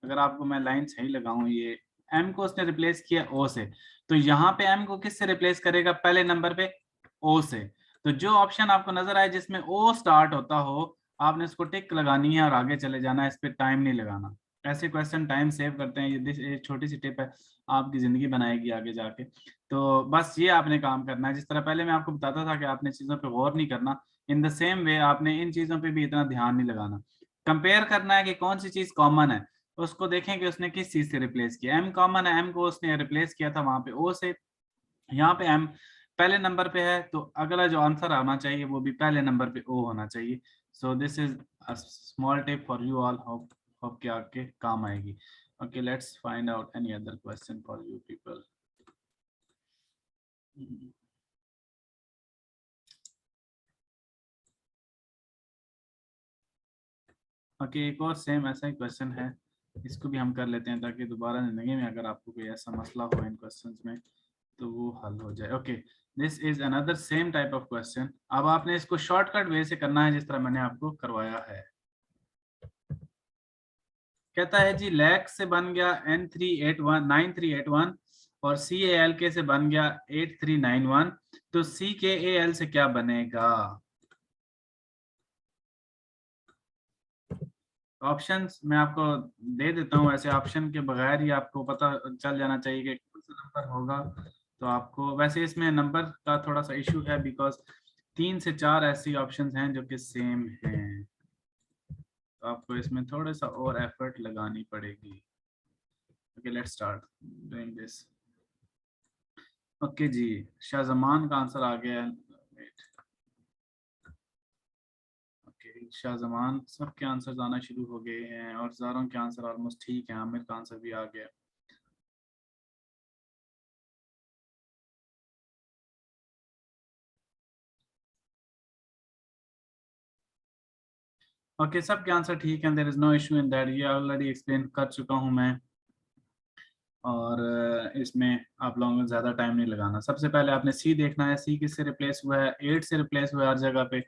अगर आपको मैं लाइन सही लगाऊं, ये M को उसने रिप्लेस किया O से, तो यहाँ पे M को किससे रिप्लेस करेगा, पहले नंबर पे O से। तो जो ऑप्शन आपको नजर आए जिसमें O स्टार्ट होता हो, आपने उसको टिक लगानी है और आगे चले जाना है, इस पे टाइम नहीं लगाना। ऐसे क्वेश्चन टाइम सेव करते हैं, ये छोटी सी टिप है, आपकी जिंदगी बनाएगी आगे जाके। तो बस ये आपने काम करना है, जिस तरह पहले मैं आपको बताता था कि आपने चीजों पे गौर नहीं करना, इन द सेम वे आपने इन चीजों पे भी इतना ध्यान नहीं लगाना। कंपेयर करना है कि कौन सी चीज कॉमन है, उसको देखें कि उसने किस चीज से रिप्लेस किया। m कॉमन है, m को उसने रिप्लेस किया था वहां पे o से, यहाँ पे m पहले नंबर पे है, तो अगला जो आंसर आना चाहिए वो भी पहले नंबर पे o होना चाहिए। सो this is a small tip for you all, hope कि आपके काम आएगी। Okay, let's find out any other question for you people. Okay, एक और सेम ऐसा ही क्वेश्चन है, इसको भी हम कर लेते हैं ताकि दोबारा जिंदगी में अगर आपको कोई ऐसा मसला हो इन क्वेश्चंस में तो वो हल हो जाए। Okay, this is another same type of question. अब आपने इसको शॉर्टकट वे से करना है जिस तरह मैंने आपको करवाया है। कहता है जी लैक से बन गया N3819381 और CALK से बन गया 8391, तो CKAL से क्या बनेगा? ऑप्शंस मैं आपको दे देता हूँ, वैसे ऑप्शन के बगैर ही आपको पता चल जाना चाहिए कि कौन सा नंबर होगा। तो आपको वैसे इसमें नंबर का थोड़ा सा इशू है बिकॉज 3 से 4 ऐसी ऑप्शंस हैं जो कि सेम हैं, तो आपको इसमें थोड़ा सा और एफर्ट लगानी पड़ेगी। Okay, let's start doing this. Okay ji, Shahzaman का आंसर आ गया। ओके, शाहजमान सबके आंसर आना शुरू हो गए हैं और ज़ारों के आंसर ऑलमोस्ट ठीक है। आमिर का आंसर भी आ गया। ओके, सबके आंसर ठीक है, there is no issue in that, ये ऑलरेडी एक्सप्लेन कर चुका हूं मैं, और इसमें आप लोगों को ज़्यादा टाइम नहीं लगाना। सबसे पहले आपने सी देखना है, सी किससे रिप्लेस हुआ है? 8 से रिप्लेस हुआ है हर जगह पे।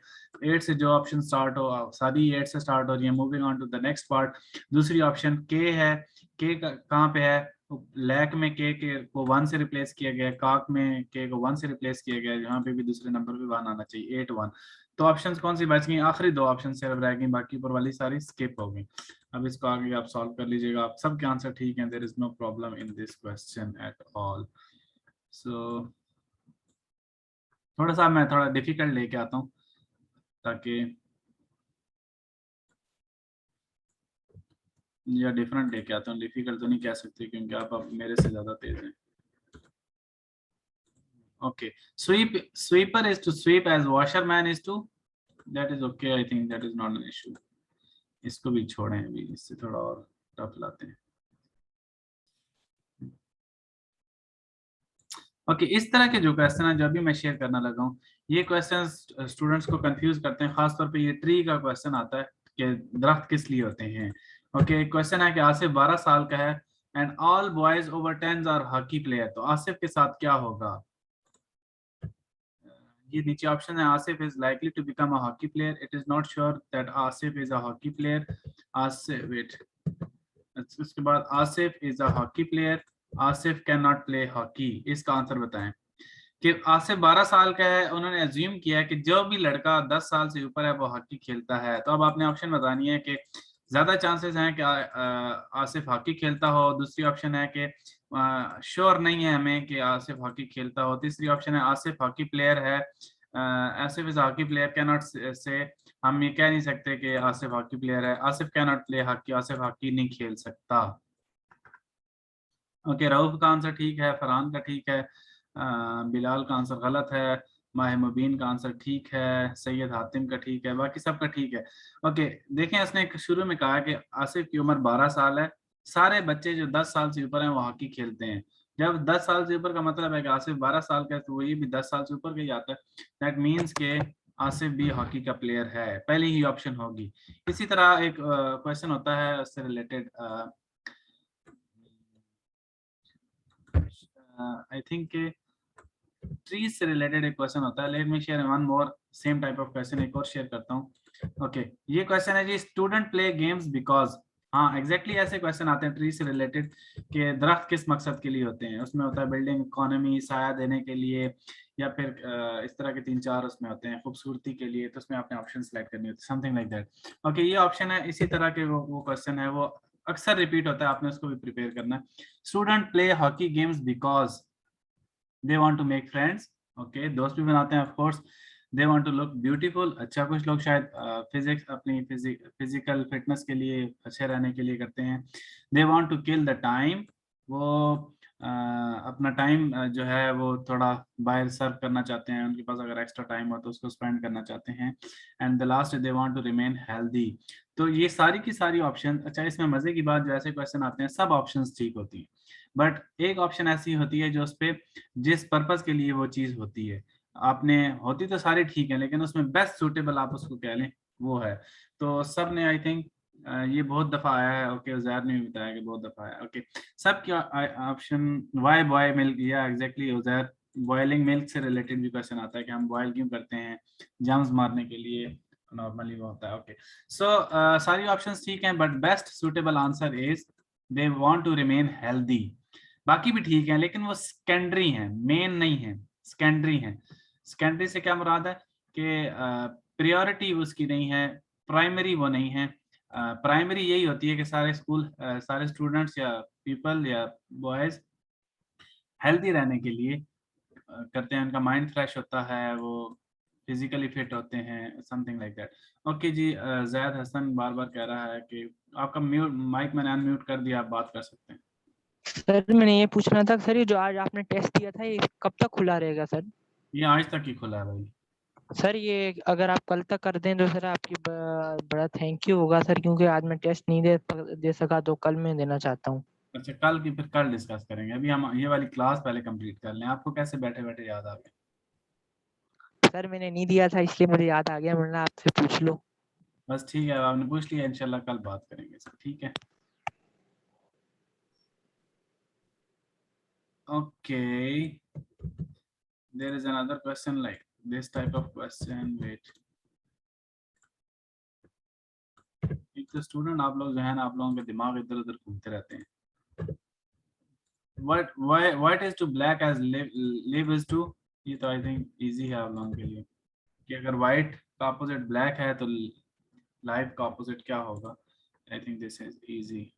8 से जो ऑप्शन स्टार्ट हो सारी 8 से स्टार्ट हो रही है। Moving on to the next part, दूसरी ऑप्शन के है। के कहाँ पे है? लैक में के को 1 से रिप्लेस किया गया है, काक में के को 1 से रिप्लेस किया गया है, यहाँ पे भी दूसरे नंबर पे 1 आना चाहिए, 8 1। तो ऑप्शंस कौन सी बच गई? आखिरी 2 ऑप्शन सिर्फ रह गई, बाकी ऊपर वाली सारी स्किप हो गई। अब इसको आगे आप सॉल्व कर लीजिएगा। आप सबके आंसर ठीक हैं, there is no problem in this question at all. So थोड़ा सा मैं थोड़ा डिफिकल्ट लेके आता हूँ ताकि, या डिफरेंट लेके आता हूँ, डिफिकल्ट तो नहीं कह सकते क्योंकि आप अब मेरे से ज्यादा तेज हैं। Okay, sweeper is to sweep as washerman is to, that is okay, I think that is not an issue. इसको भी छोड़ें, अभी इससे थोड़ा और टफ लाते हैं। ओके, इस तरह के जो क्वेश्चन है जो अभी मैं शेयर करना लगा हूँ, ये क्वेश्चन स्टूडेंट्स को कंफ्यूज करते हैं। खासतौर पे ये ट्री का क्वेश्चन आता है कि दरख्त किस लिए होते हैं। ओके, क्वेश्चन है कि आसिफ 12 साल का है and all boys over 10 are hockey player, तो आसिफ के साथ क्या होगा? ये नीचे ऑप्शन है, Asif is likely to become a hockey player, it is not sure that Asif is a hockey player, Asif wait, उसके बाद Asif is a hockey player, Asif can not play hockey. इसका आंसर बताएं। कि आसिफ 12 साल का है, उन्होंने अज्यूम किया है कि जो भी लड़का 10 साल से ऊपर है वो हॉकी खेलता है। तो अब आपने ऑप्शन बतानी है कि ज्यादा चांसेस हैं कि आसिफ हॉकी खेलता हो, दूसरी ऑप्शन है कि श्योर नहीं है हमें कि आसिफ हॉकी खेलता हो, तीसरी ऑप्शन है आसिफ हॉकी प्लेयर है, Asif is hockey player can not से, हम ये कह नहीं सकते कि आसिफ हॉकी प्लेयर है, Asif can not play hockey, Asif hockey नहीं खेल सकता। ओके, रऊफ का आंसर ठीक है, फरहान का ठीक है, बिलाल का आंसर गलत है, माह मुबीन का आंसर ठीक है, सैयद हातिम का ठीक है, बाकी सबका ठीक है। ओके, देखें इसने शुरू में कहा कि आसिफ की उम्र 12 साल है, सारे बच्चे जो 10 साल से ऊपर हैं वो हॉकी खेलते हैं। जब 10 साल से ऊपर का मतलब है कि आसिफ 12 साल का है, तो वो ये भी 10 साल से ऊपर का ही आता है। दैट मीन्स के आसिफ भी हॉकी का प्लेयर है, पहली ही ऑप्शन होगी। इसी तरह एक क्वेश्चन होता है उससे रिलेटेड, आई थिंक ट्रीज से रिलेटेड एक क्वेश्चन होता है। Let me share one more same type of question, एक और शेयर करता हूँ। ओके, ये क्वेश्चन है जी, स्टूडेंट प्ले गेम्स बिकॉज, हाँ एग्जैक्टली ऐसे क्वेश्चन आते हैं ट्री से रिलेटेड कि दरख्त किस मकसद के लिए होते हैं। उसमें होता है बिल्डिंग इकोनॉमी, साया देने के लिए, या फिर इस तरह के 3-4 उसमें होते हैं खूबसूरती के लिए। तो उसमें आपने ऑप्शन सेलेक्ट करनी होती है, समथिंग लाइक दैट। ओके, ये ऑप्शन है, इसी तरह के वो क्वेश्चन है, वो अक्सर रिपीट होता है, आपने उसको भी प्रिपेयर करना है। Student play hockey games because they want to make friends. Okay, दोस्त भी बनाते हैं of course. They want to look beautiful, अच्छा कुछ लोग शायद फिजिक्स अपनी फिजिकल फिटनेस के लिए अच्छे रहने के लिए करते हैं। They want to kill the time, वो अपना टाइम जो है वो थोड़ा बाहर सर्व करना चाहते हैं, उनके पास अगर एक्स्ट्रा टाइम हो तो उसको स्पेंड करना चाहते हैं। And the last they want to remain healthy. तो ये सारी की सारी ऑप्शन, अच्छा इसमें मजे की बात जो ऐसे क्वेश्चन आते हैं सब ऑप्शंस ठीक होती हैं, बट एक ऑप्शन ऐसी होती है जो उस पे जिस पर्पस के लिए वो चीज होती है, आपने होती तो सारी ठीक है लेकिन उसमें बेस्ट सूटेबल आप उसको कह लें वो है। तो सब ने आई थिंक ये बहुत दफा आया है। ओके, उजैर ने भी बताया कि बहुत दफा आया। ओके, सब क्या ऑप्शन वाई बॉय मिल्क, या एग्जैक्टली उजैर बॉइलिंग मिल्क से रिलेटेड भी क्वेश्चन आता है कि हम बॉयल क्यों करते हैं, जम्स मारने के लिए, नॉर्मली वो होता है। ओके, सो सारी ऑप्शंस ठीक हैं but best suitable answer is they want to remain healthy. बाकी भी ठीक है लेकिन वो सेकेंडरी हैं, मेन नहीं है, सेकेंडरी हैं। सेकेंडरी से क्या मुराद है कि प्रायोरिटी उसकी नहीं है, प्राइमरी वो नहीं है। प्राइमरी यही होती है कि सारे स्कूल सारे स्टूडेंट्स या पीपल या बॉयज हेल्दी रहने के लिए करते हैं, उनका माइंड फ्रेश होता है, वो फिजिकली फिट होते हैं, समथिंग लाइक दैट। ओके जी, जैद हसन बार बार कह रहा है कि आपका म्यूट माइक मैंने अनम्यूट कर दिया, आप बात कर सकते हैं। सर मैंने ये पूछना था सर, ये जो आज आपने टेस्ट दिया था ये कब तक खुला रहेगा सर? ये आज तक ही खुला है भाई। सर ये अगर आप कल तक कर दें तो सर आपकी बड़ा थैंक यू होगा सर, क्योंकि आज मैं टेस्ट नहीं दे सका तो कल मैं देना चाहता हूँ। अच्छा, कल की फिर कल डिस्कस करेंगे, अभी हम ये वाली क्लास पहले कंप्लीट कर लें। आपको कैसे बैठे बैठे याद आ गया? सर मैंने नहीं दिया था इसलिए मुझे याद आ गया, वरना आपसे पूछ लो। बस ठीक है, आपने पूछ लिया, इंशाल्लाह कल बात करेंगे सर, ठीक है। Okay, there is another question like this type of question, wait. एक तो स्टूडेंट आप लोग जो है ना, आप लोगों के दिमाग इधर उधर घूमते रहते हैं। What is to black as live is to, ये तो आई थिंक इजी है आप लोगों के लिए कि अगर व्हाइट का अपोजिट ब्लैक है तो लाइफ का अपोजिट क्या होगा। I think this is easy.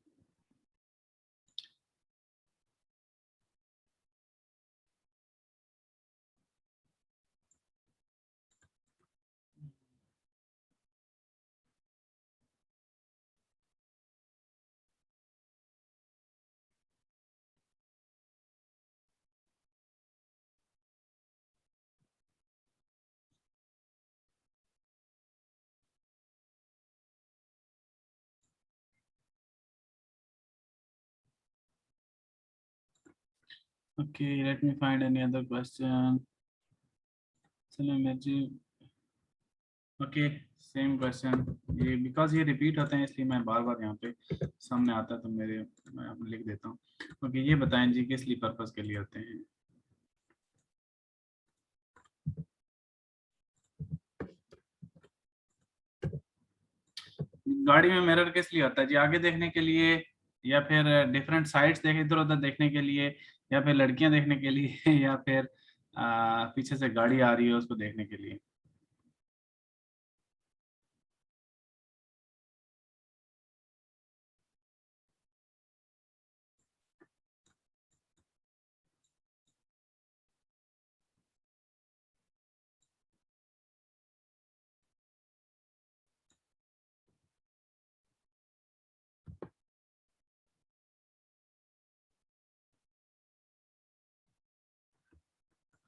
Okay, let me find any other question. Okay, same question, ये बिकॉज ये रिपीट होते हैं इसलिए मैं बार बार यहाँ पे सामने आता है तो मैं लिख देता हूँ। ओके, ये बताएं जी किस लिए पर्पस के लिए होते हैं? गाड़ी में मिरर किस लिए होता है जी? आगे देखने के लिए, या फिर डिफरेंट साइड्स देख इधर उधर देखने के लिए, या फिर लड़कियां देखने के लिए या फिर पीछे से गाड़ी आ रही है उसको देखने के लिए?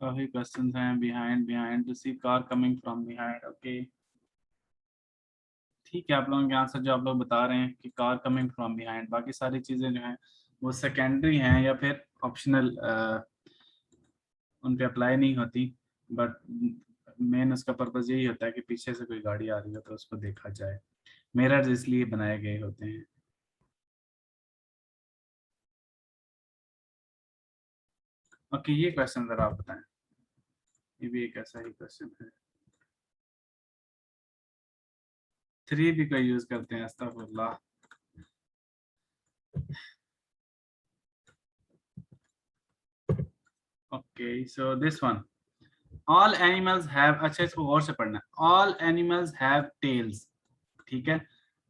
काफी क्वेश्चंस हैं। Behind to see car coming from behind. Okay, ठीक है, आप लोगों के आंसर जो आप लोग बता रहे हैं कि कार कमिंग फ्रॉम बिहाइंड, बाकी सारी चीजें जो हैं वो सेकेंडरी हैं या फिर ऑप्शनल, उन पे अप्लाई नहीं होती, बट मेन उसका पर्पस यही होता है कि पीछे से कोई गाड़ी आ रही हो तो उसको देखा जाए। मिरर्स इसलिए बनाए गए होते हैं। ओके, ये क्वेश्चन जरा आप बताएं, ये भी एक ऐसा ही क्वेश्चन है। 3 भी कोई यूज करते हैं, अस्तगफुरुल्लाह। Okay, so this one, all animals have, अच्छा इसको गौर से पढ़ना, ऑल एनिमल्स हैव टेल्स, ठीक है,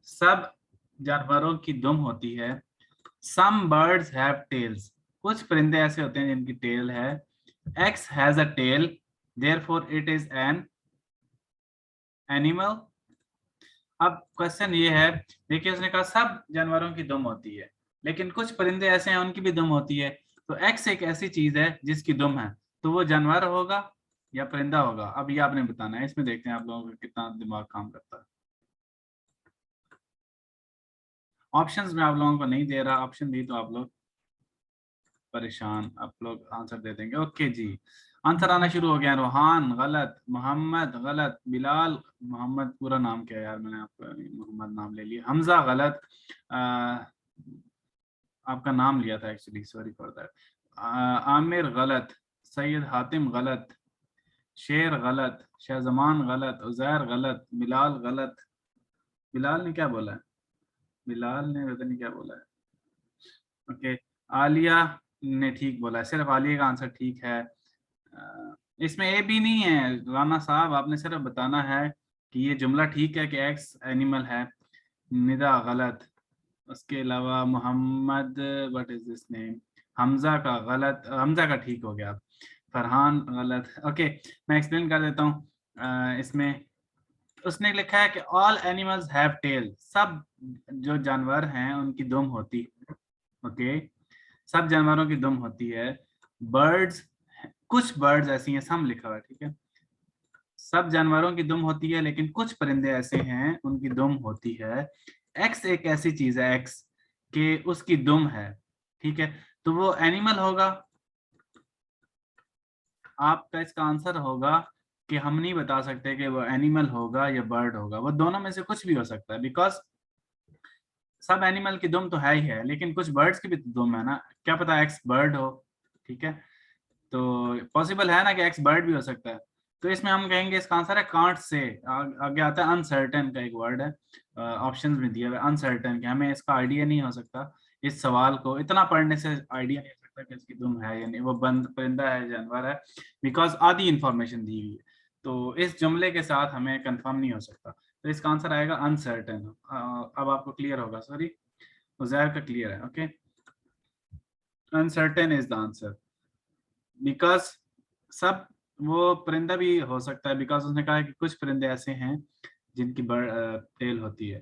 सब जानवरों की दुम होती है। सम बर्ड्स हैव टेल्स, कुछ परिंदे ऐसे होते हैं जिनकी टेल है। X has a tail, therefore it is an animal. अब क्वेश्चन ये है, देखिए उसने कहा सब जानवरों की दुम होती है, लेकिन कुछ परिंदे ऐसे हैं उनकी भी दुम होती है। तो एक्स एक ऐसी चीज है जिसकी दुम है, तो वो जानवर होगा या परिंदा होगा? अब ये आपने बताना है। इसमें देखते हैं आप लोगों का कितना दिमाग काम करता है। ऑप्शंस में आप लोगों को नहीं दे रहा, ऑप्शन दी तो आप लोग परेशान, आप लोग आंसर दे देंगे। ओके जी, आंसर आना शुरू हो गया। रोहान गलत, मोहम्मद गलत, बिलाल, मोहम्मद पूरा नाम क्या है यार, मैंने आपका मोहम्मद नाम ले लिया। हमजा गलत, आपका नाम लिया था actually, sorry for that. Aamir गलत, सैयद हातिम गलत, शेर गलत, शाहजमान गलत, उजैर गलत, बिलाल गलत। बिलाल ने क्या बोला है? बिलाल ने पता नहीं क्या बोला है। ओके, आलिया ने ठीक बोला है, सिर्फ आलिया का आंसर ठीक है। इसमें ए भी नहीं है राना साहब, आपने सिर्फ बताना है कि ये जुमला ठीक है कि एक्स एनिमल है। निदा गलत, उसके अलावा Mohammad, what is this name, Hamza का गलत, हमजा का ठीक हो गया। फरहान गलत। ओके, मैं एक्सप्लेन कर देता हूँ। इसमें उसने लिखा है कि ऑल एनिमल्स हैव टेल, सब जो जानवर हैं उनकी दुम होती है। ओके, सब जानवरों की दुम होती है। बर्ड्स, कुछ बर्ड्स ऐसी हैं, सम लिखा हुआ है, ठीक है। सब जानवरों की दुम होती है, लेकिन कुछ परिंदे ऐसे हैं उनकी दुम होती है। एक्स एक ऐसी चीज है, एक्स के उसकी दुम है, ठीक है, तो वो एनिमल होगा। आपका इसका आंसर होगा कि हम नहीं बता सकते कि वो एनिमल होगा या बर्ड होगा, वो दोनों में से कुछ भी हो सकता है, बिकॉज सब एनिमल की दुम तो है ही है, लेकिन कुछ बर्ड्स की भी तो दुम है ना, क्या पता एक्स बर्ड हो, ठीक है। तो पॉसिबल है ना कि एक्स बर्ड भी हो सकता है। तो इसमें हम कहेंगे इसका आंसर है कांट से। आगे आता है अनसर्टेन का एक वर्ड है, ऑप्शंस में दिया हुआ है अनसर्टेन, कि हमें इसका आइडिया नहीं हो सकता। इस सवाल को इतना पढ़ने से आइडिया नहीं हो सकता कि इसकी दुम है या नहीं, वो बंद परिंदा है, जानवर है, बिकॉज आधी इंफॉर्मेशन दी हुई है। तो इस जुमले के साथ हमें कंफर्म नहीं हो सकता, तो इसका आंसर आएगा अनसर्टेन। अब आपको क्लियर होगा, सॉरी उजैर का क्लियर है। Okay, uncertain is the answer, because सब, वो परिंदा भी हो सकता है, बिकॉज उसने कहा है कि कुछ परिंदे ऐसे हैं जिनकी टेल होती है।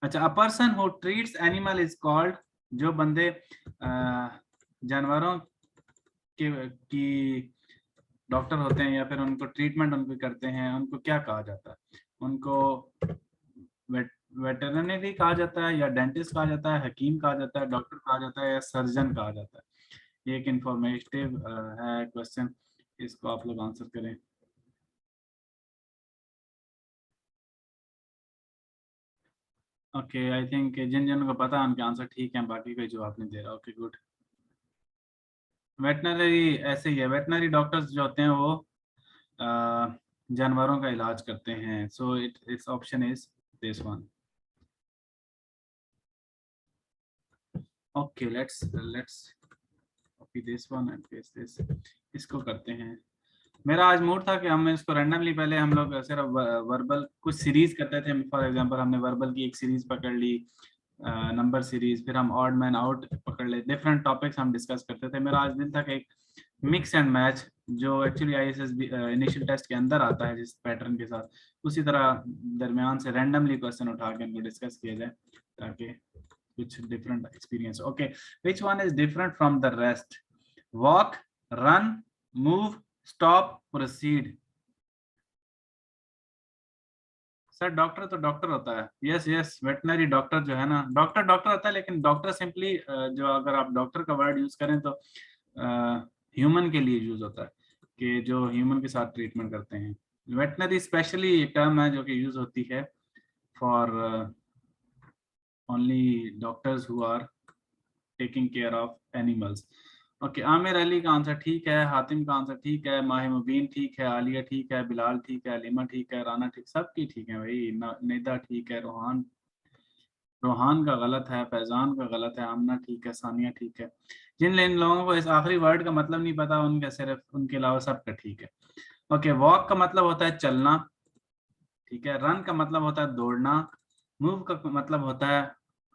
अच्छा, a person who treats animal is called, जो बंदे जानवरों के की डॉक्टर होते हैं या फिर उनको ट्रीटमेंट उनको करते हैं, उनको क्या कहा जाता है? उनको वेटरनरी कहा जाता है, या डेंटिस्ट कहा जाता है, हकीम कहा जाता है, डॉक्टर कहा जाता है, या सर्जन कहा जाता है? ये एक इंफॉर्मेटिव है क्वेश्चन, इसको आप लोग आंसर करें। ओके, आई थिंक जिन जिन को पता है उनके आंसर ठीक है, बाकी कोई जवाब नहीं दे रहा। Okay good. वेटनरी ऐसे ही है, वेटनरी डॉक्टर्स जो होते हैं वो जानवरों का इलाज करते हैं। So it's option is this one. Okay, let's copy this one and paste this, इसको करते हैं। मेरा आज मूड था कि हम इसको रैंडमली, पहले हम लोग सिर्फ वर्बल कुछ सीरीज करते थे, फॉर एग्जांपल हमने वर्बल की एक सीरीज पकड़ ली, नंबर सीरीज, फिर हम ऑड मैन आउट पकड़ ले, डिफरेंट टॉपिक्स हम डिस्कस करते थे। मेरा आज दिन था कि एक मिक्स एंड मैच, जो एक्चुअली आईएएस इनिशियल टेस्ट के अंदर आता है जिस पैटर्न के साथ, उसी तरह दरमियान से रैंडमली क्वेश्चन उठा के उनको डिस्कस किया जाए, ताकि कुछ different experience. Okay, which one is different from the rest? Walk, run, move, stop, proceed. Sir doctor तो डॉक्टर होता है, यस यस, वेटनरी डॉक्टर जो है ना, डॉक्टर डॉक्टर होता है, लेकिन डॉक्टर सिंपली जो अगर आप डॉक्टर का वर्ड यूज करें तो ह्यूमन के लिए यूज होता है, कि जो ह्यूमन के साथ ट्रीटमेंट करते हैं। वेटनरी स्पेशली एक टर्म है जो कि यूज होती है for only doctors who are taking care of animals. Okay, Aamir Ali का आंसर ठीक है, हातिम का आंसर ठीक है, माहिर मुबीन ठीक है, आलिया ठीक है, बिलाल ठीक है, अलीमा ठीक है, राना ठीक, सबकी ठीक है भाई। निदा ठीक है, रोहान रोहान का गलत है, फैजान का गलत है, आमना ठीक है, सानिया ठीक है। जिन जिन लोगों को इस आखिरी वर्ड का मतलब नहीं पता उनका सिर्फ, उनके अलावा सबका ठीक है। ओके, वॉक का मतलब होता है चलना, ठीक है। रन का मतलब होता है दौड़ना। मूव का मतलब होता है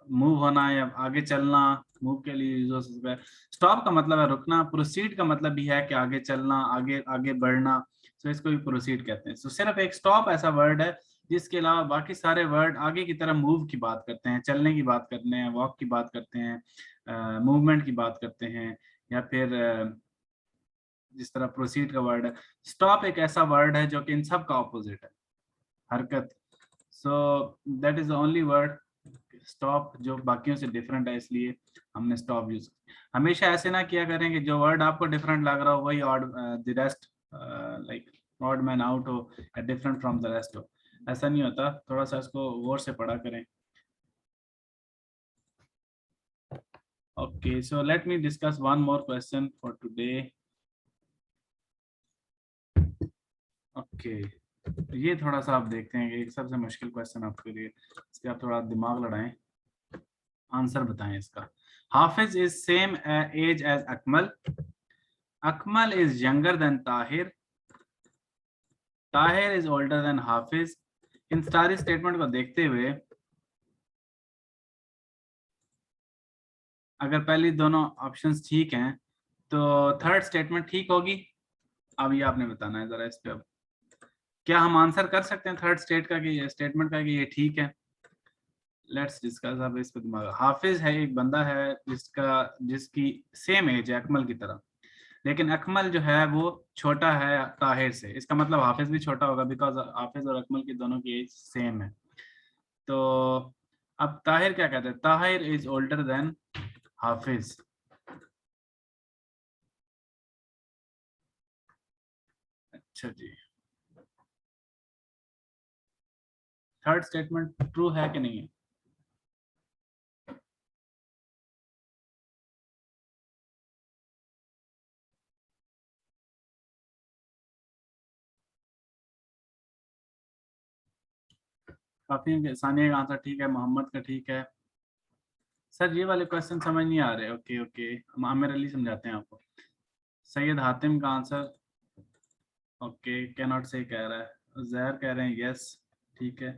मूव होना या आगे चलना, मूव के लिए यूज हो सकता है। स्टॉप का मतलब है रुकना, प्रोसीड का मतलब भी है कि आगे चलना, आगे आगे बढ़ना, तो इसको भी प्रोसीड कहते हैं। तो सिर्फ एक स्टॉप ऐसा वर्ड है जिसके अलावा बाकी सारे वर्ड आगे की तरफ मूव की बात करते हैं, चलने की बात करते हैं, वॉक की बात करते हैं, मूवमेंट की बात करते हैं, या फिर जिस तरह प्रोसीड का वर्ड है। स्टॉप एक ऐसा वर्ड है जो कि इन सब का ऑपोजिट है, हरकत। So that is the only word stop जो बाकियों से डिफरेंट है, इसलिए हमने स्टॉप यूज। हमेशा ऐसे ना किया करें कि जो वर्ड आपको डिफरेंट लग रहा हो वही odd the rest, like odd man out हो या डिफरेंट फ्रॉम द रेस्ट हो, ऐसा नहीं होता। थोड़ा सा इसको गौर से पढ़ा करें। Okay, so let me discuss one more question for today. Okay, ये थोड़ा सा आप देखते हैं कि एक सबसे मुश्किल क्वेश्चन आपके लिए, इसके आप थोड़ा दिमाग लड़ाएं, आंसर बताएं इसका। Hafiz is same age as Akmal, Akmal is younger than Tahir, Tahir is older than Hafiz. इन सारी स्टेटमेंट को देखते हुए अगर पहली दोनों ऑप्शंस ठीक हैं तो थर्ड स्टेटमेंट ठीक होगी। अब ये आपने बताना है जरा इस पे। अब क्या हम आंसर कर सकते हैं थर्ड स्टेटमेंट का कि ये ठीक है? Let's discuss. अब इस पे दिमाग। हाफिज है एक बंदा है जिसकी सेम एज है अकमल की तरह, लेकिन अकमल जो है वो छोटा है ताहिर से। इसका मतलब हाफिज भी छोटा होगा, बिकॉज हाफिज और अकमल की दोनों की एज सेम है। तो अब ताहिर क्या कहते हैं? ताहिर इज ओल्डर देन हाफिज। अच्छा जी, थर्ड स्टेटमेंट ट्रू है कि नहीं है? काफी सानिया का आंसर ठीक है, मोहम्मद का ठीक है। सर ये वाले क्वेश्चन समझ नहीं आ रहे। ओके ओके, हम आमिर अली समझाते हैं आपको। सैयद हातिम का आंसर ओके, कैन नॉट से कह रहा है। जहर कह रहे हैं यस, ठीक है।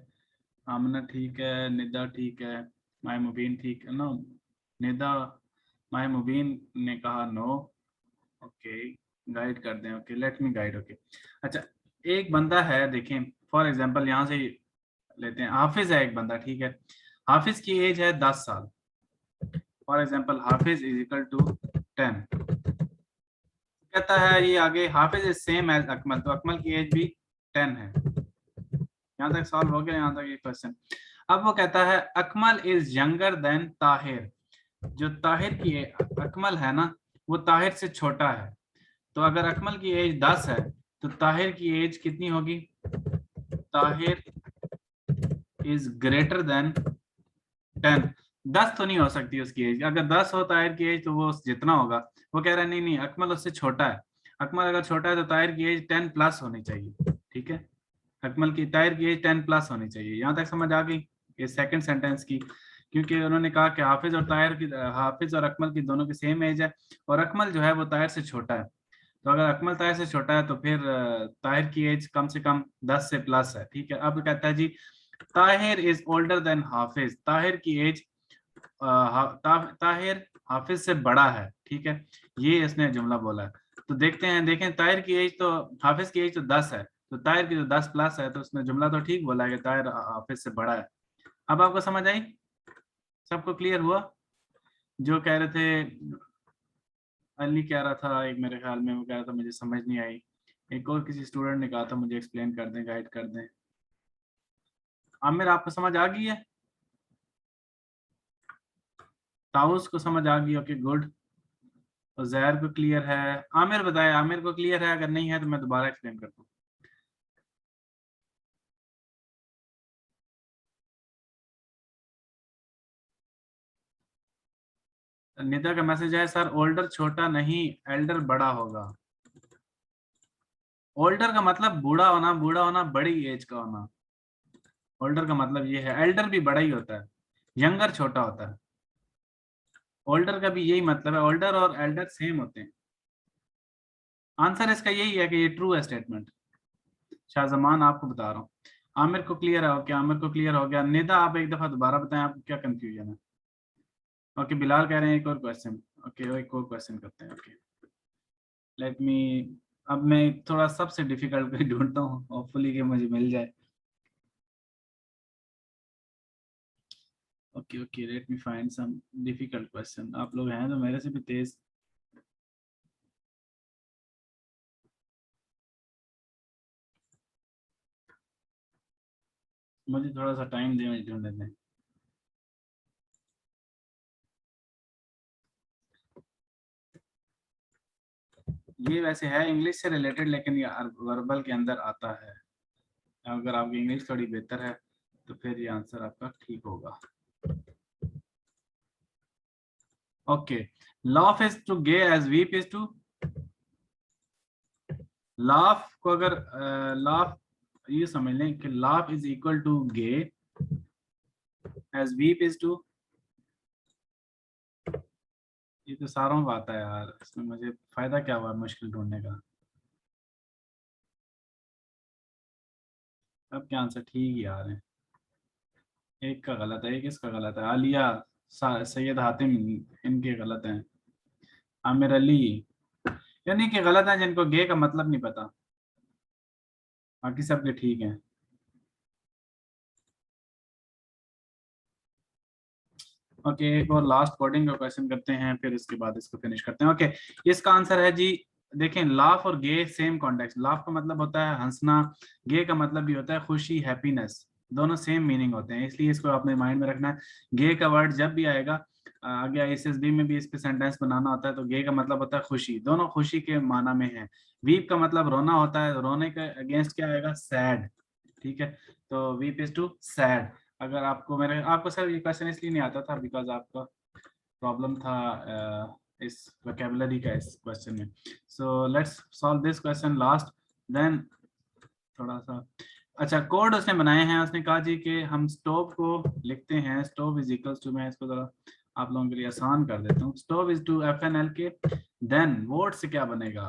आमना ठीक है, निदा ठीक है, माय मुबीन ठीक है। नो, निदा माय मुबीन ने कहा नो। ओके, गाइड कर दें। ओके, लेट मी गाइड। ओके, अच्छा, एक बंदा है, देखें फॉर एग्जांपल यहाँ से लेते हैं। हाफिज है एक बंदा, ठीक है। हाफिज की एज है 10 साल। For example Hafiz is equal to 10। कहता है ये आगे Hafiz is same age Akmal, तो अकमल की एज भी 10 है। यहाँ तक सॉल्व हो गया, यहाँ तक ये क्वेश्चन। अब वो कहता है Akmal is younger than Tahir. जो ताहिर की अकमल है ना, वो ताहिर से छोटा है। तो अगर अकमल की एज 10 है तो ताहिर की एज कितनी होगी? Tahir is greater than 10। 10 तो नहीं हो सकती उसकी एज। अगर 10 हो ताहिर की एज तो वो जितना होगा। वो कह रहा है नहीं नहीं, अकमल उससे छोटा है। अकमल अगर छोटा है तो ताहिर की एज 10 प्लस होनी चाहिए, ठीक है। अकमल की ताहिर की एज 10 प्लस होनी चाहिए। यहाँ तक समझ आ गई इस सेकंड सेंटेंस की? क्योंकि उन्होंने कहा कि हाफिज और ताहिर की, हाफिज और अकमल की दोनों की सेम एज है, और अकमल जो है वो ताहिर से छोटा है। तो अगर अकमल ताहिर से छोटा है तो फिर ताहिर की एज कम से कम 10 से प्लस है, ठीक है। अब कहता है जी ताहिर इज ओल्डर देन हाफिज। ताहिर की एज ताहिर हाफिज से बड़ा है, ठीक है। ये इसने जुमला बोला है। तो देखते हैं, देखें ताहिर की एज तो, हाफिज की एज तो 10 है, तो ताहिर की तो 10 प्लस है, तो उसने जुमला तो ठीक बोला है कि ताहिर हाफिज से बड़ा है। अब आपको समझ आई? सबको क्लियर हुआ? जो कह रहे थे, अली कह रहा था एक, मेरे ख्याल में वो कह रहा था मुझे समझ नहीं आई। एक और किसी स्टूडेंट ने कहा था मुझे एक्सप्लेन कर दें, गाइड कर दें। आमिर आपको समझ आ गई है? ताउस को समझ आ गई? Okay good. और जहर को क्लियर है? आमिर बताए, आमिर को क्लियर है? अगर नहीं है तो मैं दोबारा एक्सप्लेन करता हूँ। निदा का मैसेज है सर, ओल्डर छोटा नहीं, एल्डर बड़ा होगा। ओल्डर का मतलब बूढ़ा होना, बूढ़ा होना बड़ी एज का होना। ओल्डर का मतलब ये है, एल्डर भी बड़ा ही होता है, यंगर छोटा होता है। ओल्डर का भी यही मतलब है, ओल्डर और एल्डर सेम होते हैं। आंसर इसका यही है कि ये ट्रू है स्टेटमेंट। शाहजमान आपको बता रहा हूँ। आमिर को क्लियर है? ओके, आमिर को क्लियर हो गया। निदा आप एक दफा दोबारा बताएं, आपको क्या कंफ्यूजन है? ओके बिलाल कह रहे हैं एक और क्वेश्चन। ओके एक और क्वेश्चन करते हैं। ओके लेट मी, अब मैं थोड़ा सबसे डिफिकल्ट कोई ढूंढता हूँ, होपफुली कि मुझे मिल जाए। Okay okay let me find some difficult question. आप लोग हैं तो मेरे से भी तेज। मुझे थोड़ा सा टाइम दें, मुझे ढूंढने दें। ये वैसे है इंग्लिश से रिलेटेड, लेकिन ये वर्बल के अंदर आता है। अगर आपकी इंग्लिश थोड़ी बेहतर है तो फिर ये आंसर आपका ठीक होगा। Okay laugh is to gay as weep is to. Laugh को अगर लाफ ये समझ लें कि laugh is equal to gay as weep is to. ये तो सारों में आता है यार, इसमें मुझे फायदा क्या हुआ मुश्किल ढूंढने का। अब क्या आंसर ठीक ही आ रहे हैं। एक का गलत है, एक इसका गलत है। आलिया, सैयद हातिम, इनके गलत हैं। आमिर अली, यानी कि गलत है जिनको गे का मतलब नहीं पता, बाकी सबके ठीक हैं। ओके एक और लास्ट कोडिंग का क्वेश्चन करते हैं, फिर उसके बाद इसको फिनिश करते हैं। ओके इसका आंसर है जी, देखें लाफ और गे सेम कॉन्टेक्स्ट। लाफ का मतलब होता है हंसना, गे का मतलब भी होता है खुशी, हैप्पीनेस, दोनों सेम मीनिंग होते हैं, इसलिए इसको आपने माइंड में रखना है। गे का वर्ड जब भी आएगा आगे आईएसएसबी में भी इस पे सेंटेंस बनाना होता है, तो गे का मतलब होता है खुशी, दोनों खुशी के माना में है। वीप का मतलब रोना होता है, रोने के अगेंस्ट क्या आएगा, सैड। ठीक है, तो वीप इज टू सैड। अगर आपको मेरे आपको सर ये क्वेश्चन इसलिए नहीं आता था बिकॉज आपका प्रॉब्लम था इस वोकेबुलरी का इस क्वेश्चन में। So let's solve this question last, then थोड़ा सा अच्छा कोड उसने बनाए हैं। उसने कहा जी कि हम स्टोव को लिखते हैं, स्टोव इज इक्वल्स टू, मैं इसको जरा आप लोगों के लिए आसान कर देता हूँ, स्टोव इज टू FNL के, देन वोट से क्या बनेगा।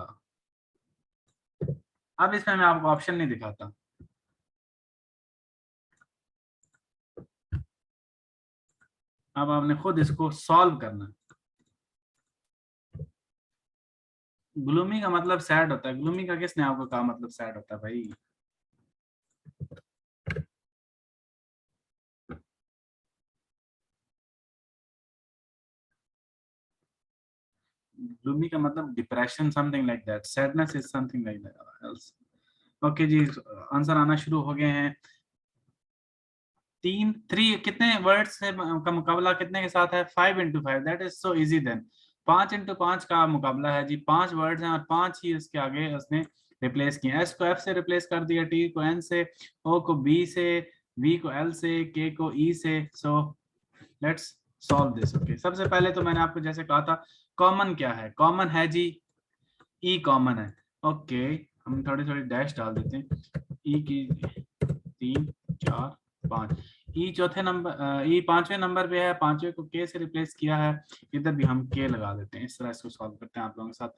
अब इसमें मैं आपको ऑप्शन नहीं दिखाता, अब आपने खुद इसको सॉल्व करना है। ग्लूमी का मतलब सैड होता है, ग्लूमी का किसने आपको कहा मतलब सैड होता है भाई। ग्लूमी का मतलब depression, something like that, sadness is something like that else. Okay जी आंसर आना शुरू हो गए हैं। तीन थ्री कितने वर्ड्स से का मुकाबला कितने के साथ है, 5 into 5, that is so easy then. 5 into 5 का मुकाबला है जी, 5 वर्ड्स हैं और 5 ही इसके आगे उसने रिप्लेस किए। एस को एफ से रिप्लेस कर दिया, टी को एन से, ओ को बी से, वी को एल से, के को ई से। सो लेट्स सॉल्व दिस। ओके सबसे पहले तो मैंने आपको जैसे कहा था कॉमन क्या है, कॉमन है जी ई कॉमन है। ओके हम थोड़ी थोड़ी डैश डाल देते हैं, ई की 3 4 5, ई चौथे नंबर, ई पांचवें नंबर पे है, पांचवें को के से रिप्लेस किया है, इधर भी हम के लगा देते हैं। इस तरह इसको सॉल्व करते हैं आप लोगों के साथ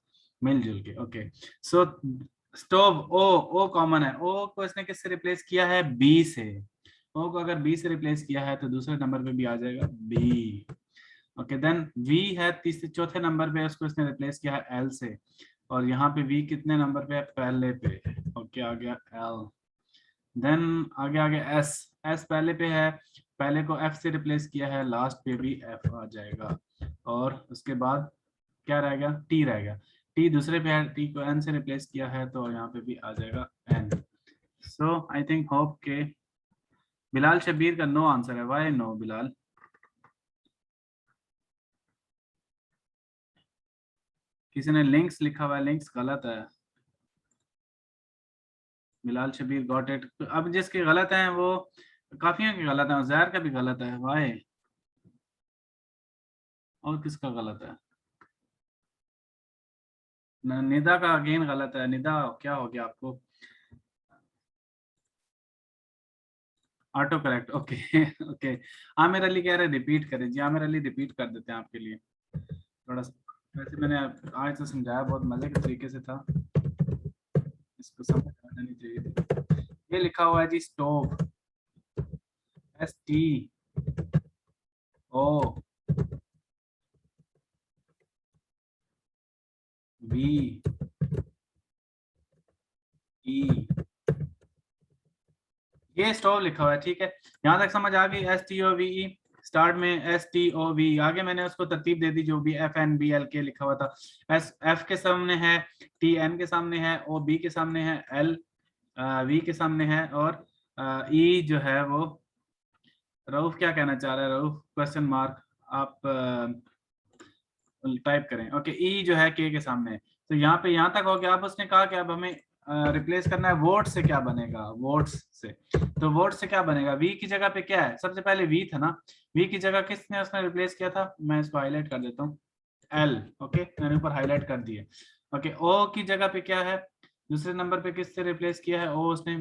मिलजुल के। ओके सो स्टोव, ओ कॉमन है, ओ को इसने किससे रिप्लेस किया है, बी से। ओ को अगर बी से रिप्लेस किया है तो दूसरे नंबर पे भी आ जाएगा बी। ओके देन वी है तीसरे चौथे नंबर पे, उसको इसने रिप्लेस किया है एल से, और यहाँ पे वी कितने नंबर पे है, पहले पे। ओके आ गया एल, देन आगे आगे एस, एस पहले पे है, पहले को एफ से रिप्लेस किया है, लास्ट पे भी एफ आ जाएगा, और उसके बाद क्या रह गया, टी रह गया, टी दूसरे पे है, टी को एन से रिप्लेस किया है तो यहाँ पे भी आ जाएगा एन। सो आई थिंक होप के बिलाल शबीर का नो आंसर है, वाई नो बिलाल। किसी ने लिंक्स लिखा हुआ है, लिंक्स गलत है। Bilal Shabir got it. अब जिसके गलत हैं वो काफियों के गलत है, जहर का भी गलत है वाई, और किसका गलत है, निदा का अगेन गलत है। निदा क्या हो गया आपको, auto correct. Okay okay Aamir Ali कह रहे रिपीट करें जी, आमिर अली रिपीट कर देते हैं आपके लिए थोड़ा सा। वैसे मैंने आज तो समझाया बहुत मजे के तरीके से था, इसको समझ आना नहीं चाहिए थी। ये लिखा हुआ है जी स्टोव, STOV, वी ई, ये स्टोव लिखा हुआ है, ठीक है, यहाँ तक समझ आ गई। STOVE स्टार्ट में STOV, आगे मैंने उसको तरतीब दे दी जो भी FNBLK लिखा हुआ था। F के सामने है, TN के सामने है, OB के सामने है, L V के सामने है, और E जो है वो, रऊफ क्या कहना चाह रहा है, रऊफ क्वेश्चन मार्क आप टाइप करें। ओके, ई जो है के सामने है। तो यहाँ पे यहाँ तक हो गया। अब उसने कहा कि अब हमें रिप्लेस करना है वोट से। क्या बनेगा वोट्स से? तो वोट से क्या बनेगा, वी की जगह पे क्या है, सबसे पहले वी था ना, वी की जगह किसने उसने रिप्लेस किया था, मैं इसको हाईलाइट कर देता हूँ, एल। ओके, मैंने ऊपर हाईलाइट कर दिए। ओके, ओ की जगह पे क्या है, दूसरे नंबर पे किससे रिप्लेस किया है, ओ उसने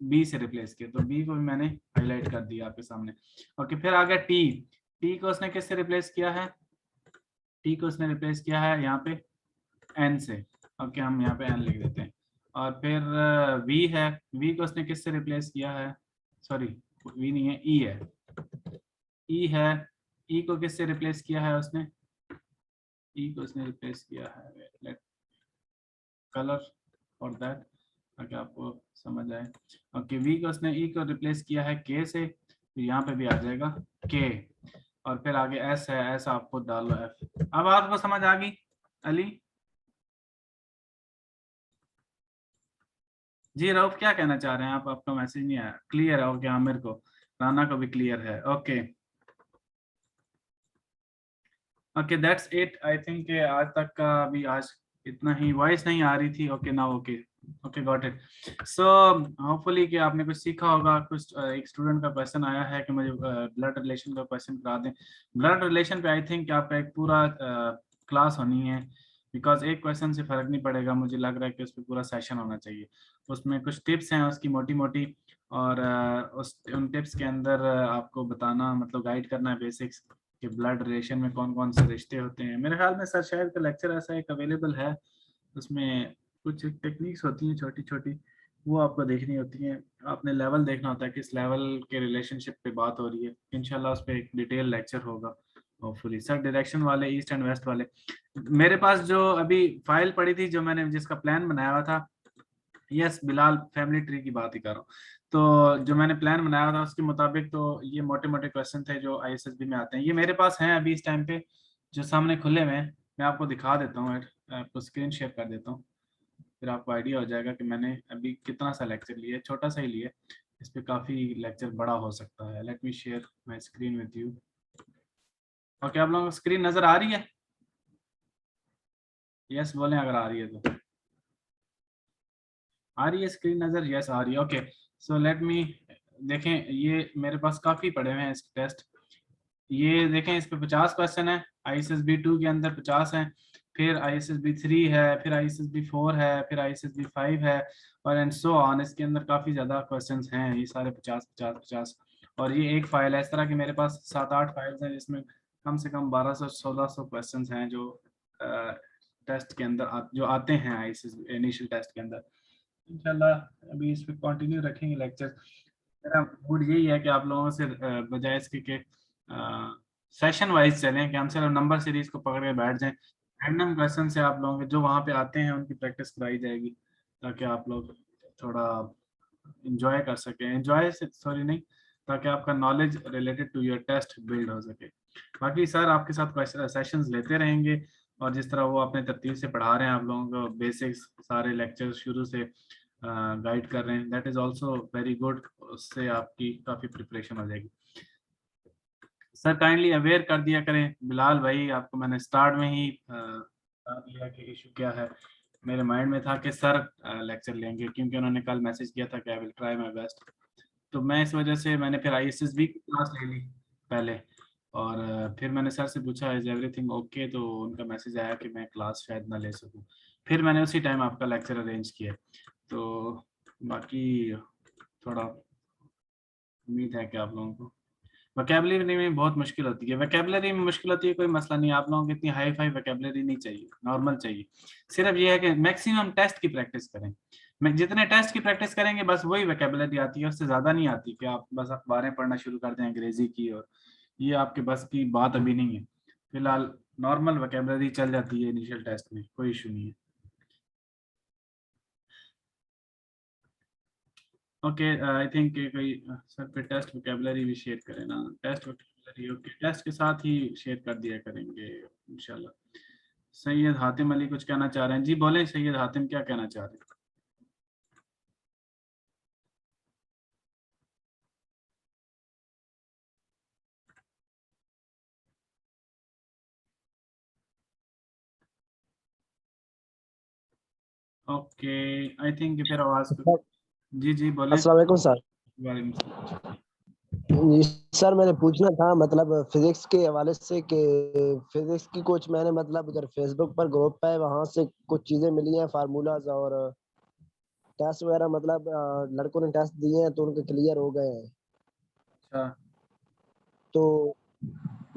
बी से रिप्लेस किया, तो बी को भी मैंने हाईलाइट कर दिया आपके सामने। ओके, फिर आ गया टी, टी को उसने किससे रिप्लेस किया है, टी को उसने रिप्लेस किया है यहाँ पे एन से। ओके, हम यहाँ पे एन लिख देते हैं। और फिर वी है, वी को उसने किससे रिप्लेस किया है, सॉरी वी नहीं है, ई है, ई है, ई को किससे रिप्लेस किया है उसने, ई को उसने रिप्लेस किया है, लेट कलर फॉर दैट ताकि आपको समझ आए। ओके, वी को उसने ई को रिप्लेस किया है के से, तो यहाँ पे भी आ जाएगा के, और फिर आगे एस है, एस आपको डालो एफ। अब आपको समझ आ गई अली जी? रऊफ क्या कहना चाह रहे हैं आप, आपका मैसेज नहीं आया, क्लियर है? ओके, आमिर को, राना को भी क्लियर है। Okay okay, that's it. I think आज तक का भी आज इतना ही, वॉइस नहीं आ रही थी। Okay now okay, okay got it. So hopefully कि आपने कुछ सीखा होगा। कुछ एक स्टूडेंट का क्वेश्चन आया है कि मुझे ब्लड रिलेशन का क्वेश्चन करा दें। ब्लड रिलेशन पे आई थिंक आपका एक पूरा क्लास होनी है, बिकॉज एक क्वेश्चन से फर्क नहीं पड़ेगा, मुझे लग रहा है कि उस पर पूरा सेशन होना चाहिए। उसमें कुछ टिप्स हैं उसकी मोटी मोटी, और उस उन टिप्स के अंदर आपको बताना, मतलब गाइड करना है बेसिक्स कि ब्लड रिलेशन में कौन कौन से रिश्ते होते हैं। मेरे ख्याल में सर शायद का लेक्चर ऐसा एक अवेलेबल है, उसमें कुछ टेक्निक्स होती हैं छोटी छोटी, वो आपको देखनी होती हैं। आपने लेवल देखना होता है किस लेवल के रिलेशनशिप पे बात हो रही है। इंशाल्लाह उस पर एक डिटेल लेक्चर होगा होपफुली। सर डायरेक्शन वाले, ईस्ट एंड वेस्ट वाले, मेरे पास जो अभी फाइल पड़ी थी, जो मैंने जिसका प्लान बनाया हुआ था, यस बिलाल फैमिली ट्री की बात ही कर रहा हूँ, तो जो मैंने प्लान बनाया था उसके मुताबिक तो ये मोटे मोटे क्वेश्चन थे जो ISSB में आते हैं, ये मेरे पास हैं अभी इस टाइम पे जो सामने खुले हुए हैं। मैं आपको दिखा देता हूँ, आपको स्क्रीन शेयर कर देता हूँ, फिर आपको आइडिया हो जाएगा कि मैंने अभी कितना सा लेक्चर लिया है। छोटा सा ही लिया, इस पे काफ़ी लेक्चर बड़ा हो सकता है। Let me share my screen with you. Okay, आप लोगों को स्क्रीन नज़र आ रही है? यस बोलें अगर आ रही है तो। आ रही है स्क्रीन नज़र? यस आ रही है। ओके, सो लेट मी, देखें ये मेरे पास काफ़ी पड़े हुए हैं इसके टेस्ट। ये देखें, इस पे 50 क्वेश्चन है, ISSB 2 के अंदर 50 हैं, फिर ISSB 3 है, फिर ISSB 4 है, फिर ISSB 5 है, और एंड सो ऑन। इसके अंदर काफ़ी ज़्यादा क्वेश्चंस हैं, ये सारे 50 50 50। और ये एक फाइल है, इस तरह की मेरे पास 7-8 फाइल्स हैं जिसमें कम से कम 1200-1600 क्वेश्चंस हैं जो टेस्ट के अंदर जो आते हैं ISSB इनिशियल टेस्ट के अंदर। इंशाल्लाह अभी इस पे कंटिन्यू रखेंगे लेक्चर। मेरा मूड यही है कि आप लोगों से बजाय इसके कि सेशन वाइज चलें, कि हम सिर्फ नंबर सीरीज को पकड़ के बैठ जाएं, रैंडम क्वेश्चन से आप लोगों के जो वहाँ पे आते हैं उनकी प्रैक्टिस कराई जाएगी, ताकि आप लोग थोड़ा इंजॉय कर सकें, इंजॉय से सॉरी नहीं, ताकि आपका knowledge related to your test build हो सके। बाकी सर आपके साथ सेशंस लेते रहेंगे, और जिस तरह वो अपने तरतीब से पढ़ा रहे हैं आप लोगों को, बेसिक्स सारे लेक्चर शुरू से गाइड कर रहे हैं, that is also very good. उससे आपकी काफ़ी प्रिपरेशन हो जाएगी। सर काइंडली अवेयर कर दिया करें बिलाल भाई, आपको मैंने स्टार्ट में ही बता दिया कि इशू क्या है। मेरे माइंड में था कि सर लेक्चर लेंगे, क्योंकि उन्होंने कल मैसेज किया था कि I will try my best, तो मैं इस वजह से मैंने फिर ISSB की क्लास ले ली पहले, और फिर मैंने सर से पूछा इज एवरीथिंग ओके, तो उनका मैसेज आया कि मैं क्लास शायद ना ले सकूं, फिर मैंने उसी टाइम आपका लेक्चर अरेंज किया। तो बाकी थोड़ा उम्मीद है कि आप लोगों को वोकेबलरी में बहुत मुश्किल होती है, वोकेबलरी में मुश्किल होती है कोई मसला नहीं, आप लोगों को इतनी हाई फाई वोकेबलरी नहीं चाहिए, नॉर्मल चाहिए। सिर्फ ये है कि मैक्सिमम टेस्ट की प्रैक्टिस करें, मैं जितने टेस्ट की प्रैक्टिस करेंगे बस वही वोकेबलरी आती है, उससे ज़्यादा नहीं आती कि आप बस अखबारें पढ़ना शुरू कर दें अंग्रेजी की, और ये आपके बस की बात अभी नहीं है। फिलहाल नॉर्मल वोकैबुलरी चल जाती है इनिशियल टेस्ट में, कोई इशू नहीं है। ओके, आई थिंक कोई सर पे टेस्ट वोकैबुलरी भी शेयर करें ना, टेस्ट वोकैबुलरी ओके, टेस्ट के साथ ही शेयर कर दिया करेंगे इंशाल्लाह। सैयद हातिम अली कुछ कहना चाह रहे हैं, जी बोले सैयद हातिम, क्या कहना चाह रहे हैं? ओके, आई थिंक फिर आवाज को, जी जी बोलें। अस्सलाम वालेकुम सर। वालेकुम सलाम। जी सर, मैंने पूछना था मतलब फिजिक्स के हवाले से कि फिजिक्स की कुछ मैंने मतलब उधर फेसबुक पर ग्रुप है, वहां से कुछ चीजें मिली हैं, फार्मूलाज और टेस्ट वगैरह, मतलब लड़कों ने टेस्ट दिए हैं तो उनके क्लियर हो गए हैं, अच्छा, तो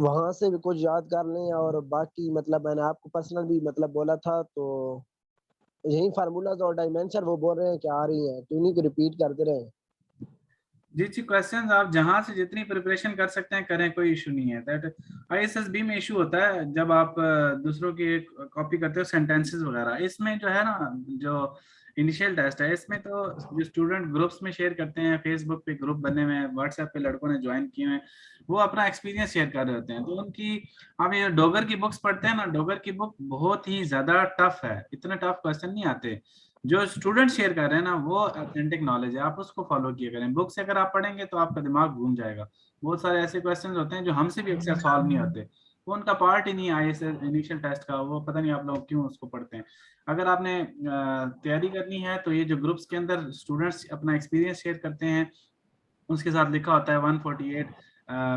वहां से भी कुछ याद कर लें। और बाकी मतलब मैंने आपको पर्सनल भी मतलब बोला था, तो यही फार्मूलाज और डायमेंशन वो बोल रहे हैं कि आ रही हैं, तो इन्हीं को रिपीट करते रहे। जी जी, क्वेश्चंस आप जहां से जितनी प्रिपरेशन कर सकते हैं करें, कोई इशू नहीं है। दैट आईएसएसबी में इशू होता है जब आप दूसरों की कॉपी करते हो सेंटेंसेस वगैरह। इसमें जो है ना, जो इनिशियल टेस्ट है, इसमें तो जो स्टूडेंट ग्रुप्स में शेयर करते हैं, फेसबुक पे ग्रुप बने हुए हैं, व्हाट्सएप पे लड़कों ने ज्वाइन किए हैं, वो अपना एक्सपीरियंस शेयर कर रहे होते हैं। तो उनकी, आप ये डोगर की बुक्स पढ़ते हैं ना, डोगर की बुक बहुत ही ज्यादा टफ है, इतने टफ क्वेश्चन नहीं आते। जो स्टूडेंट शेयर कर रहे हैं ना, वो ऑथेंटिक नॉलेज है, आप उसको फॉलो किया करें। बुक से अगर आप पढ़ेंगे तो आपका दिमाग घूम जाएगा। बहुत सारे ऐसे क्वेश्चंस होते हैं जो हमसे भी अक्सर सॉल्व नहीं होते, वो उनका पार्ट ही नहीं है आईएसएस इनिशियल टेस्ट का, वो पता नहीं आप लोग क्यों उसको पढ़ते हैं। अगर आपने तैयारी करनी है तो ये जो ग्रुप्स के अंदर स्टूडेंट्स अपना एक्सपीरियंस शेयर करते हैं, उसके साथ लिखा होता है 148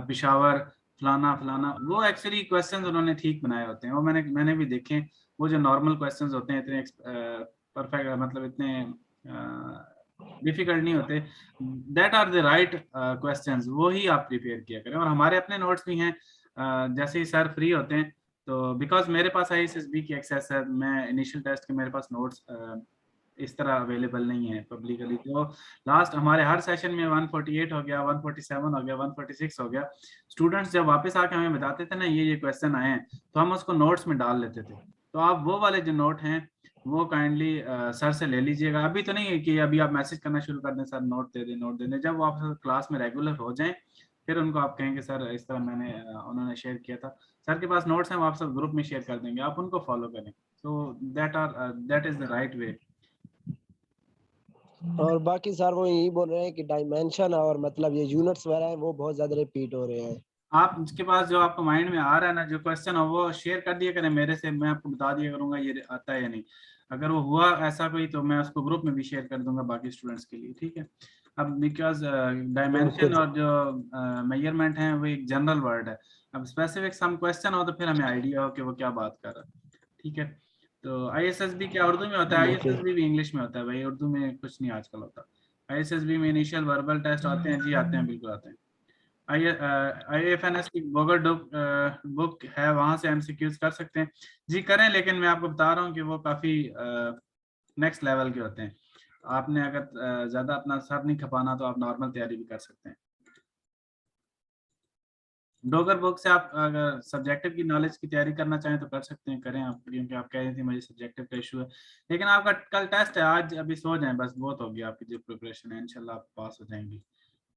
पिशावर फलाना फलाना, वो एक्चुअली क्वेश्चंस उन्होंने ठीक बनाए होते हैं। वो मैंने भी देखे, वो जो नॉर्मल क्वेश्चंस होते हैं इतने परफेक्ट, मतलब इतने डिफिकल्ट नहीं होते। That are the right questions, वो ही आप प्रिपेयर किया करें। और हमारे अपने नोट्स भी हैं, जैसे ही सर फ्री होते हैं तो, बिकॉज मेरे पास आईएसएसबी की एक्सेस है, मैं इनिशियल टेस्ट के मेरे पास नोट्स इस तरह अवेलेबल नहीं है पब्लिकली। तो लास्ट हमारे हर सेशन में 148 हो गया, 147 हो गया, 146 हो गया, स्टूडेंट्स जब वापस आके हमें बताते थे ना ये क्वेश्चन आए हैं, तो हम उसको नोट्स में डाल लेते थे। तो आप वो वाले जो नोट हैं वो काइंडली सर से ले लीजिएगा। अभी तो नहीं है कि अभी आप मैसेज करना शुरू कर दें सर नोट दे दें, नोट दे दें। जब वो आप क्लास में रेगुलर हो जाएं, फिर उनको आप कहेंगे सर इस तरह मैंने उन्होंने शेयर किया था, सर के पास नोट्स हैं, वो आप सब ग्रुप में शेयर कर देंगे, आप उनको फॉलो करें। तो that is the right way. और बाकी सर वो यही बोल रहे हैं कि डायमेंशन और मतलब ये यूनिट्स वगैरह हैं वो बहुत ज्यादा रिपीट हो रहे हैं। आप उसके पास जो आपको माइंड में आ रहा है ना, जो क्वेश्चन हो वो शेयर कर दिया करें मेरे से, मैं आपको बता दिया करूंगा ये आता है या नहीं। अगर वो हुआ ऐसा कोई तो मैं उसको ग्रुप में भी शेयर कर दूंगा बाकी स्टूडेंट्स के लिए, ठीक है। अब बिकॉज डायमेंशन और जो मेजरमेंट है वो एक जनरल वर्ड है, अब स्पेसिफिक सम क्वेश्चन हो तो फिर हमें आइडिया हो कि वो क्या बात कर रहा है, ठीक है। तो आईएसएसबी क्या उर्दू में होता है? आईएसएसबी भी इंग्लिश में होता है भाई, उर्दू में कुछ नहीं आजकल होता। आईएसएसबी में इनिशियल वर्बल टेस्ट आते हैं, जी आते हैं, बिल्कुल आते हैं। IFNS की बोगर बुक है, वहां से एमसीक्यूज कर सकते हैं, जी करें, लेकिन मैं आपको बता रहा हूँ कि वो काफी नेक्स्ट लेवल के होते हैं। आपने अगर ज्यादा अपना सर नहीं खपाना तो आप नॉर्मल तैयारी भी कर सकते हैं। डोगर बुक से आप अगर सब्जेक्टिव की नॉलेज की तैयारी करना चाहें तो कर सकते हैं, करें आप, क्योंकि आप कह रहे थे मुझे सब्जेक्टिव का इशू है। लेकिन आपका कल टेस्ट है, आज अभी सो जाएं बस, बहुत हो गया आपकी जो प्रिपरेशन है, इंशाल्लाह आप पास हो जाएंगी,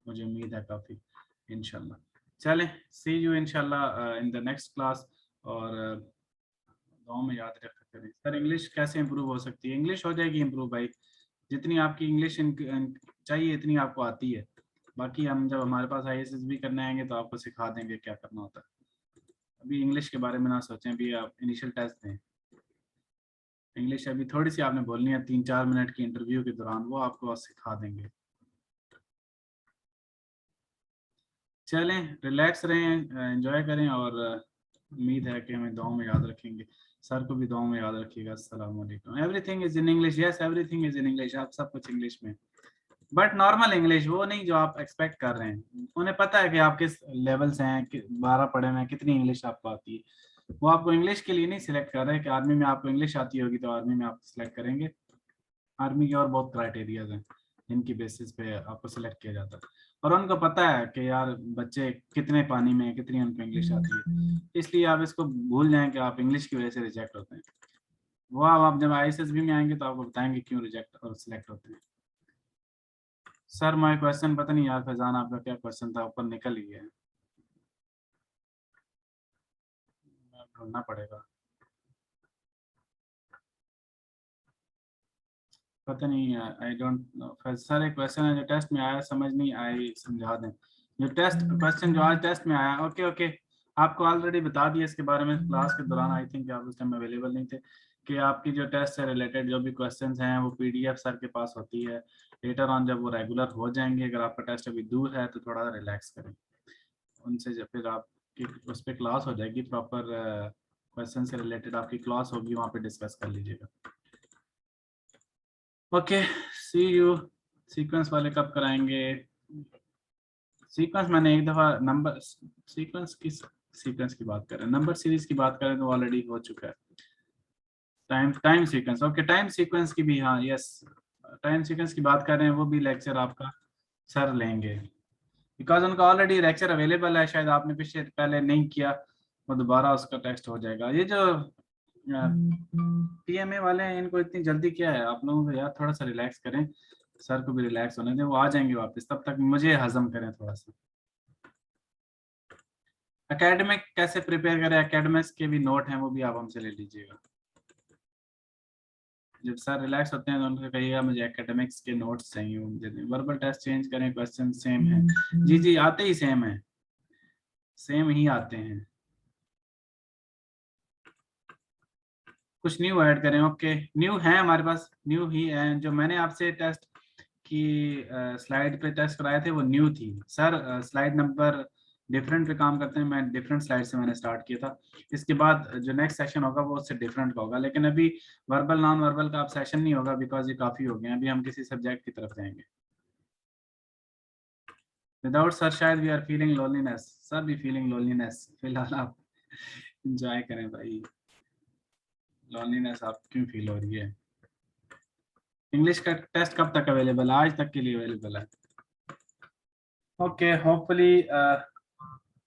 मुझे उम्मीद है काफी, इंशाल्लाह। चलें, सी यू इंशाल्लाह इन द नेक्स्ट क्लास। और दुआ में याद रखा करें। सर इंग्लिश कैसे इंप्रूव हो सकती है? इंग्लिश हो जाएगी इंप्रूव भाई, जितनी आपकी इंग्लिश चाहिए इतनी आपको आती है। बाकी हम जब हमारे पास ISSB करने आएंगे तो आपको सिखा देंगे क्या करना होता है। अभी इंग्लिश के बारे में ना सोचें, अभी आप इनिशियल टेस्ट दें। इंग्लिश अभी थोड़ी सी आपने बोलनी है 3-4 मिनट की इंटरव्यू के दौरान, वो आपको सिखा देंगे। चलें, रिलैक्स रहें, एंजॉय करें, और उम्मीद है कि हमें दुआओं में याद रखेंगे। सर को भी दुआओं में याद रखिएगा। अस्सलाम वालेकुम। Everything is in English, yes everything is in English, आप सब कुछ इंग्लिश में, बट नॉर्मल इंग्लिश, वो नहीं जो आप एक्सपेक्ट कर रहे हैं। उन्हें पता है कि आप किस लेवल से हैं, 12 पढ़े में कितनी इंग्लिश आपको आती है। वो आपको इंग्लिश के लिए नहीं सिलेक्ट कर रहे कि आर्मी में आपको इंग्लिश आती होगी तो आर्मी में आप सिलेक्ट करेंगे। आर्मी के और बहुत क्राइटेरियाज हैं, इनकी बेसिस पे आपको सिलेक्ट किया जाता है। और उनको पता है कि यार बच्चे कितने पानी में हैं, कितनी उनको इंग्लिश आती है, इसलिए आप इसको भूल जाएं कि आप इंग्लिश की वजह से रिजेक्ट होते हैं। वो आप जब ISSB में आएंगे तो आपको बताएंगे क्यों रिजेक्ट और सिलेक्ट होते हैं। सर माय क्वेश्चन पता नहीं यार फैजान आपका क्या क्वेश्चन था, ऊपर निकल ही गया, ढूंढना पड़ेगा, पता नहीं। आई डोंट नो सर, एक क्वेश्चन है जो टेस्ट में आया, समझ नहीं आई, समझा दें। जो टेस्ट क्वेश्चन जो आज टेस्ट में आया, ओके ओके, आपको ऑलरेडी बता दिया इसके बारे में क्लास के दौरान, आई थिंक आप उस टाइम अवेलेबल नहीं थे, कि आपकी जो टेस्ट से रिलेटेड जो भी क्वेश्चंस हैं वो PDF सर के पास होती है। लेटर ऑन जब वो रेगुलर हो जाएंगे, अगर आपका टेस्ट अभी दूर है तो थोड़ा रिलैक्स करें उनसे, जब फिर आपकी उस पर क्लास हो जाएगी प्रॉपर, क्वेश्चन से रिलेटेड आपकी क्लास होगी, वहाँ पे डिस्कस कर लीजिएगा। Okay, C you. सीक्वेंस वाले कब कराएंगे? सीक्वेंस मैंने एक दफ़ा नंबर सीक्वेंस की बात करें, नंबर सीरीज की बात करें तो ऑलरेडी हो चुका है। Time sequence, okay, time sequence की भी, हाँ यस, टाइम सीक्वेंस की बात कर रहे हैं, वो भी लेक्चर आपका सर लेंगे, बिकॉज उनका ऑलरेडी लेक्चर अवेलेबल है, शायद आपने पहले नहीं किया, वो दोबारा उसका टेस्ट हो जाएगा। ये जो PMA वाले हैं, इनको इतनी जल्दी क्या है, आप लोगों को यार थोड़ा सा रिलैक्स करें, सर को भी रिलैक्स होने दें, वो आ जाएंगे वापस, तब तक मुझे हजम करें थोड़ा सा। एकेडमिक कैसे प्रिपेयर करें, एकेडमिक्स के भी नोट हैं, वो भी आप हमसे ले लीजिएगा। जब सर रिलैक्स होते हैं तो उनको कहिएगा मुझे एकेडमिक्स के नोट्स चाहिए, वर्बल टेस्ट चेंज करें, क्वेश्चन सेम है, जी जी आते ही सेम है, सेम ही आते हैं, कुछ न्यू ऐड करें, ओके न्यू है हमारे पास, न्यू ही है। जो मैंने आपसे टेस्ट की स्लाइड पे टेस्ट कराए थे वो न्यू थी सर, स्लाइड नंबर डिफरेंट पे काम करते हैं, मैं डिफरेंट स्लाइड से मैंने स्टार्ट किया था, इसके बाद जो नेक्स्ट सेशन होगा वो उससे डिफरेंट का होगा, लेकिन अभी वर्बल नॉन वर्बल का आप सेशन नहीं होगा, बिकॉज ये काफ़ी हो गए हैं, अभी हम किसी सब्जेक्ट की तरफ जाएंगे। विदाउट सर शायद we are feeling loneliness, sir भी फीलिंग लोनलीनेस, फिलहाल आप एंजॉय करें भाई, लोनलीनेस आप क्यों फील हो रही है? इंग्लिश का टेस्ट कब तक अवेलेबल है? आज तक के लिए अवेलेबल है। ओके, होपफुली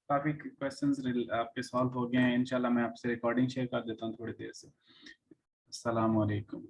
काफी क्वेश्चंस आपके सॉल्व हो गए हैं, इंशाल्लाह मैं आपसे रिकॉर्डिंग शेयर कर देता हूँ थोड़ी देर से। अस्सलाम वालेकुम।